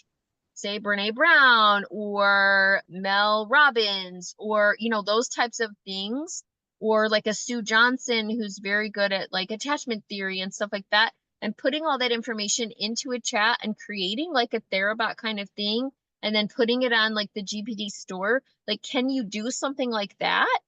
say Brene Brown or Mel Robbins or those types of things, or like a Sue Johnson who's very good at like attachment theory and stuff like that, and putting all that information into a chat and creating like a Therabot kind of thing and then putting it on like the GPT store? Like, can you do something like that?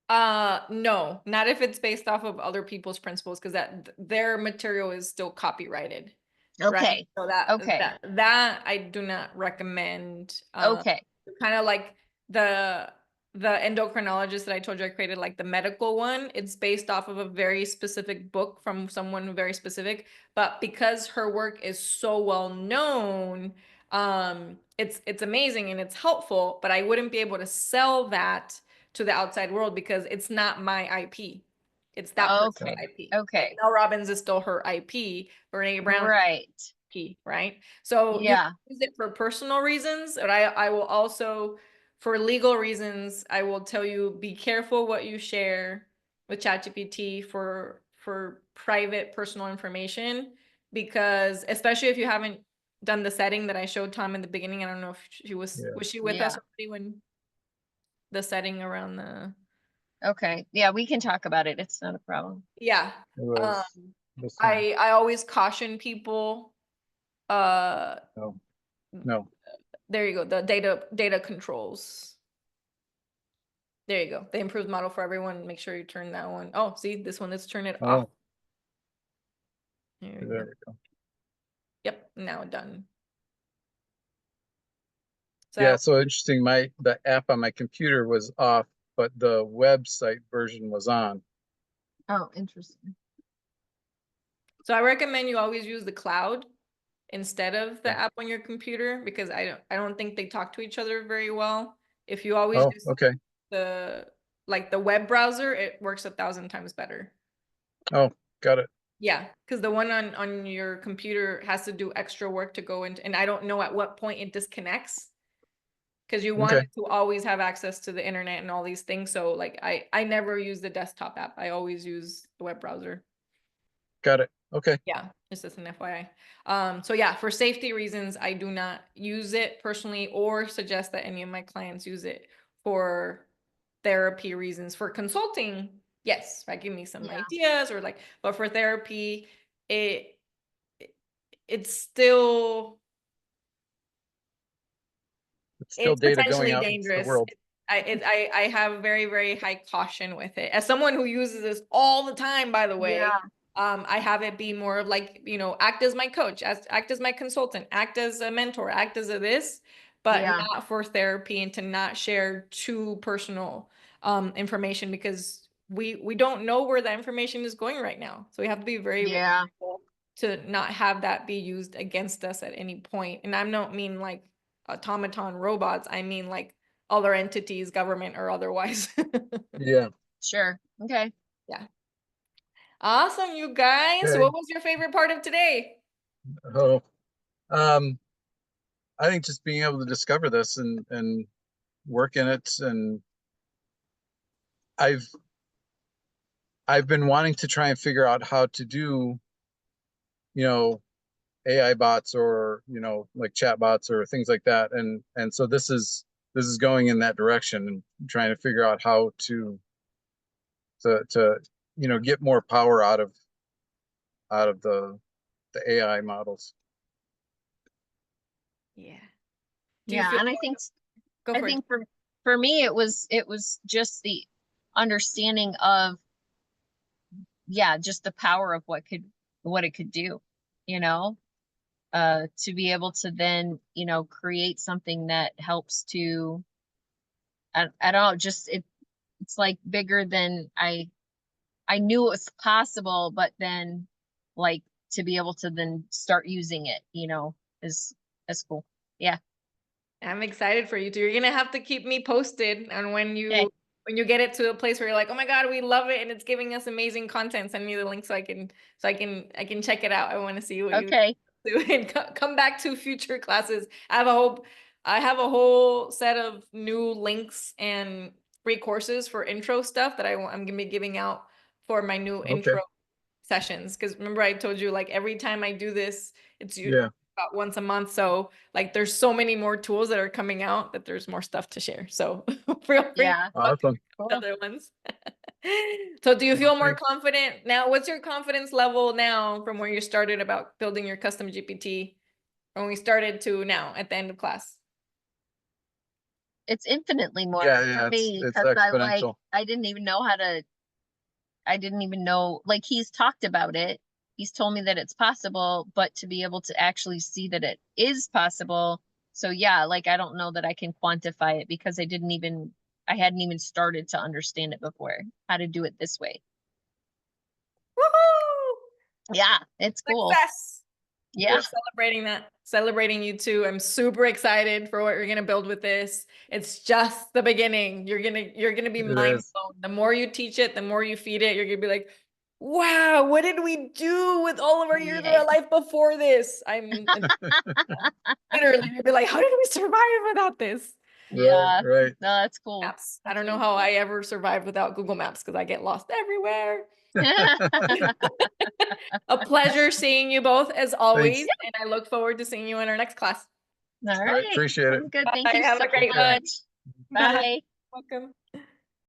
No, not if it's based off of other people's principles, because their material is still copyrighted, right? Okay. So that Okay. that that I do not recommend. Okay. Kind of like the endocrinologist that I told you I created, like the medical one. It's based off of a very specific book from someone very specific, but because her work is so well known, it's amazing and it's helpful, but I wouldn't be able to sell that to the outside world because it's not my IP. It's that person's Okay. IP. Like Okay. Mel Robbins is still her IP, Brene Brown Right. IP, right? So you Yeah. can use it for personal reasons, but I will also, for legal reasons, I will tell you, be careful what you share with ChatGPT for private personal information, because especially if you haven't done the setting that I showed Tom in the beginning. I don't know if she was Yeah. she with us Yeah. already when the setting around the Okay. Yeah, we can talk about it. It's not a problem. yeah. It Um, was this one. I always caution people. Uh, No. No. there you go. The data controls. There you go. The improved model for everyone. Make sure you turn that one. Oh, see this one. Let's turn it off. Oh, There we there go. we go. Yep. Now done. Yeah. So So interesting. The app on my computer was off, but the website version was on. Oh, interesting. I recommend you always use the cloud instead of the Okay. app on your computer, because I don't think they talk to each other very well. If you always Oh, use okay. the the web browser, it works 1,000 times better. Oh, got it. Yeah, because the one on your computer has to do extra work to go into, and I don't know at what point it disconnects, because you want Okay. it to always have access to the internet and all these things. So like I never use the desktop app. I always use the web browser. Got it. Okay. Yeah, just as an FYI. So yeah, for safety reasons, I do not use it personally or suggest that any of my clients use it for therapy reasons. For consulting, yes, right, give me some ideas, or like, but for therapy, it's still data going potentially out into the dangerous. world. I have very, very high caution with it. As someone who uses this all the time, by the way, I have it be more of like, you know, act as my coach, act as my consultant, act as a mentor, act as a this, but not for therapy, and to not share too personal information, because we don't know where that information is going right now. So we have to be very, very careful to not have that be used against us at any point. And I don't mean like automaton robots. I mean like other entities, government or otherwise. Yeah. Sure. Okay. Yeah. Awesome, you guys. Okay. What was your favorite part of today? Oh, I think just being able to discover this and work in it, and I've been wanting to try and figure out how to do, you know, AI bots, or, you know, like chat bots or things like that, and so this is going in that direction, and trying to figure out how to you know, get more power out of the AI models. Yeah. Yeah, and I think Go for it. for me it was just the understanding of just the power of what it could do, you know, to be able to then, you know, create something that helps to I don't know, just it's like bigger than I knew it was possible, but then like to be able to then start using it, you know, is cool. Yeah. I'm excited for you too. You're gonna have to keep me posted on when Okay. you get it to a place where you're like, oh my God, we love it and it's giving us amazing content. Send me the link so I can check it out. I want to see what you do, and come back to future classes. I have a whole set of new links and free courses for intro stuff that I'm gonna be giving out for my new intro sessions. Because remember, I told you, like, every time I do this, it's about once a month. So like there's so many more tools that are coming out that there's more stuff to share. So feel free to Awesome. other ones. So do you feel more confident now? What's your confidence level now from where you started about building your custom GPT when we started to now at the end of class? It's infinitely more for me, it's because exponential. I didn't even know, like, he's talked about it. He's told me that it's possible, but to be able to actually see that it is possible. So yeah, like, I don't know that I can quantify it, because I hadn't even started to understand it before, how to do it this way. Woohoo! Yeah, it's cool. Success. Yeah. We're celebrating that. Celebrating you too. I'm super excited for what you're gonna build with this. It's just the beginning. You're gonna be mind blown. The more you teach it, the more you feed it, you're gonna be like, wow, what did we do with all of our years of our life before this? I'm literally you'll be like, how did we survive without this? Yeah. Right. No, that's cool. Maps. I don't know how I ever survived without Google Maps, because I get lost everywhere. A pleasure seeing you both as always. And I look forward to seeing you in our next class. All right. Appreciate it. Good. Thank Bye. you Have so a great much. one. Bye. Welcome.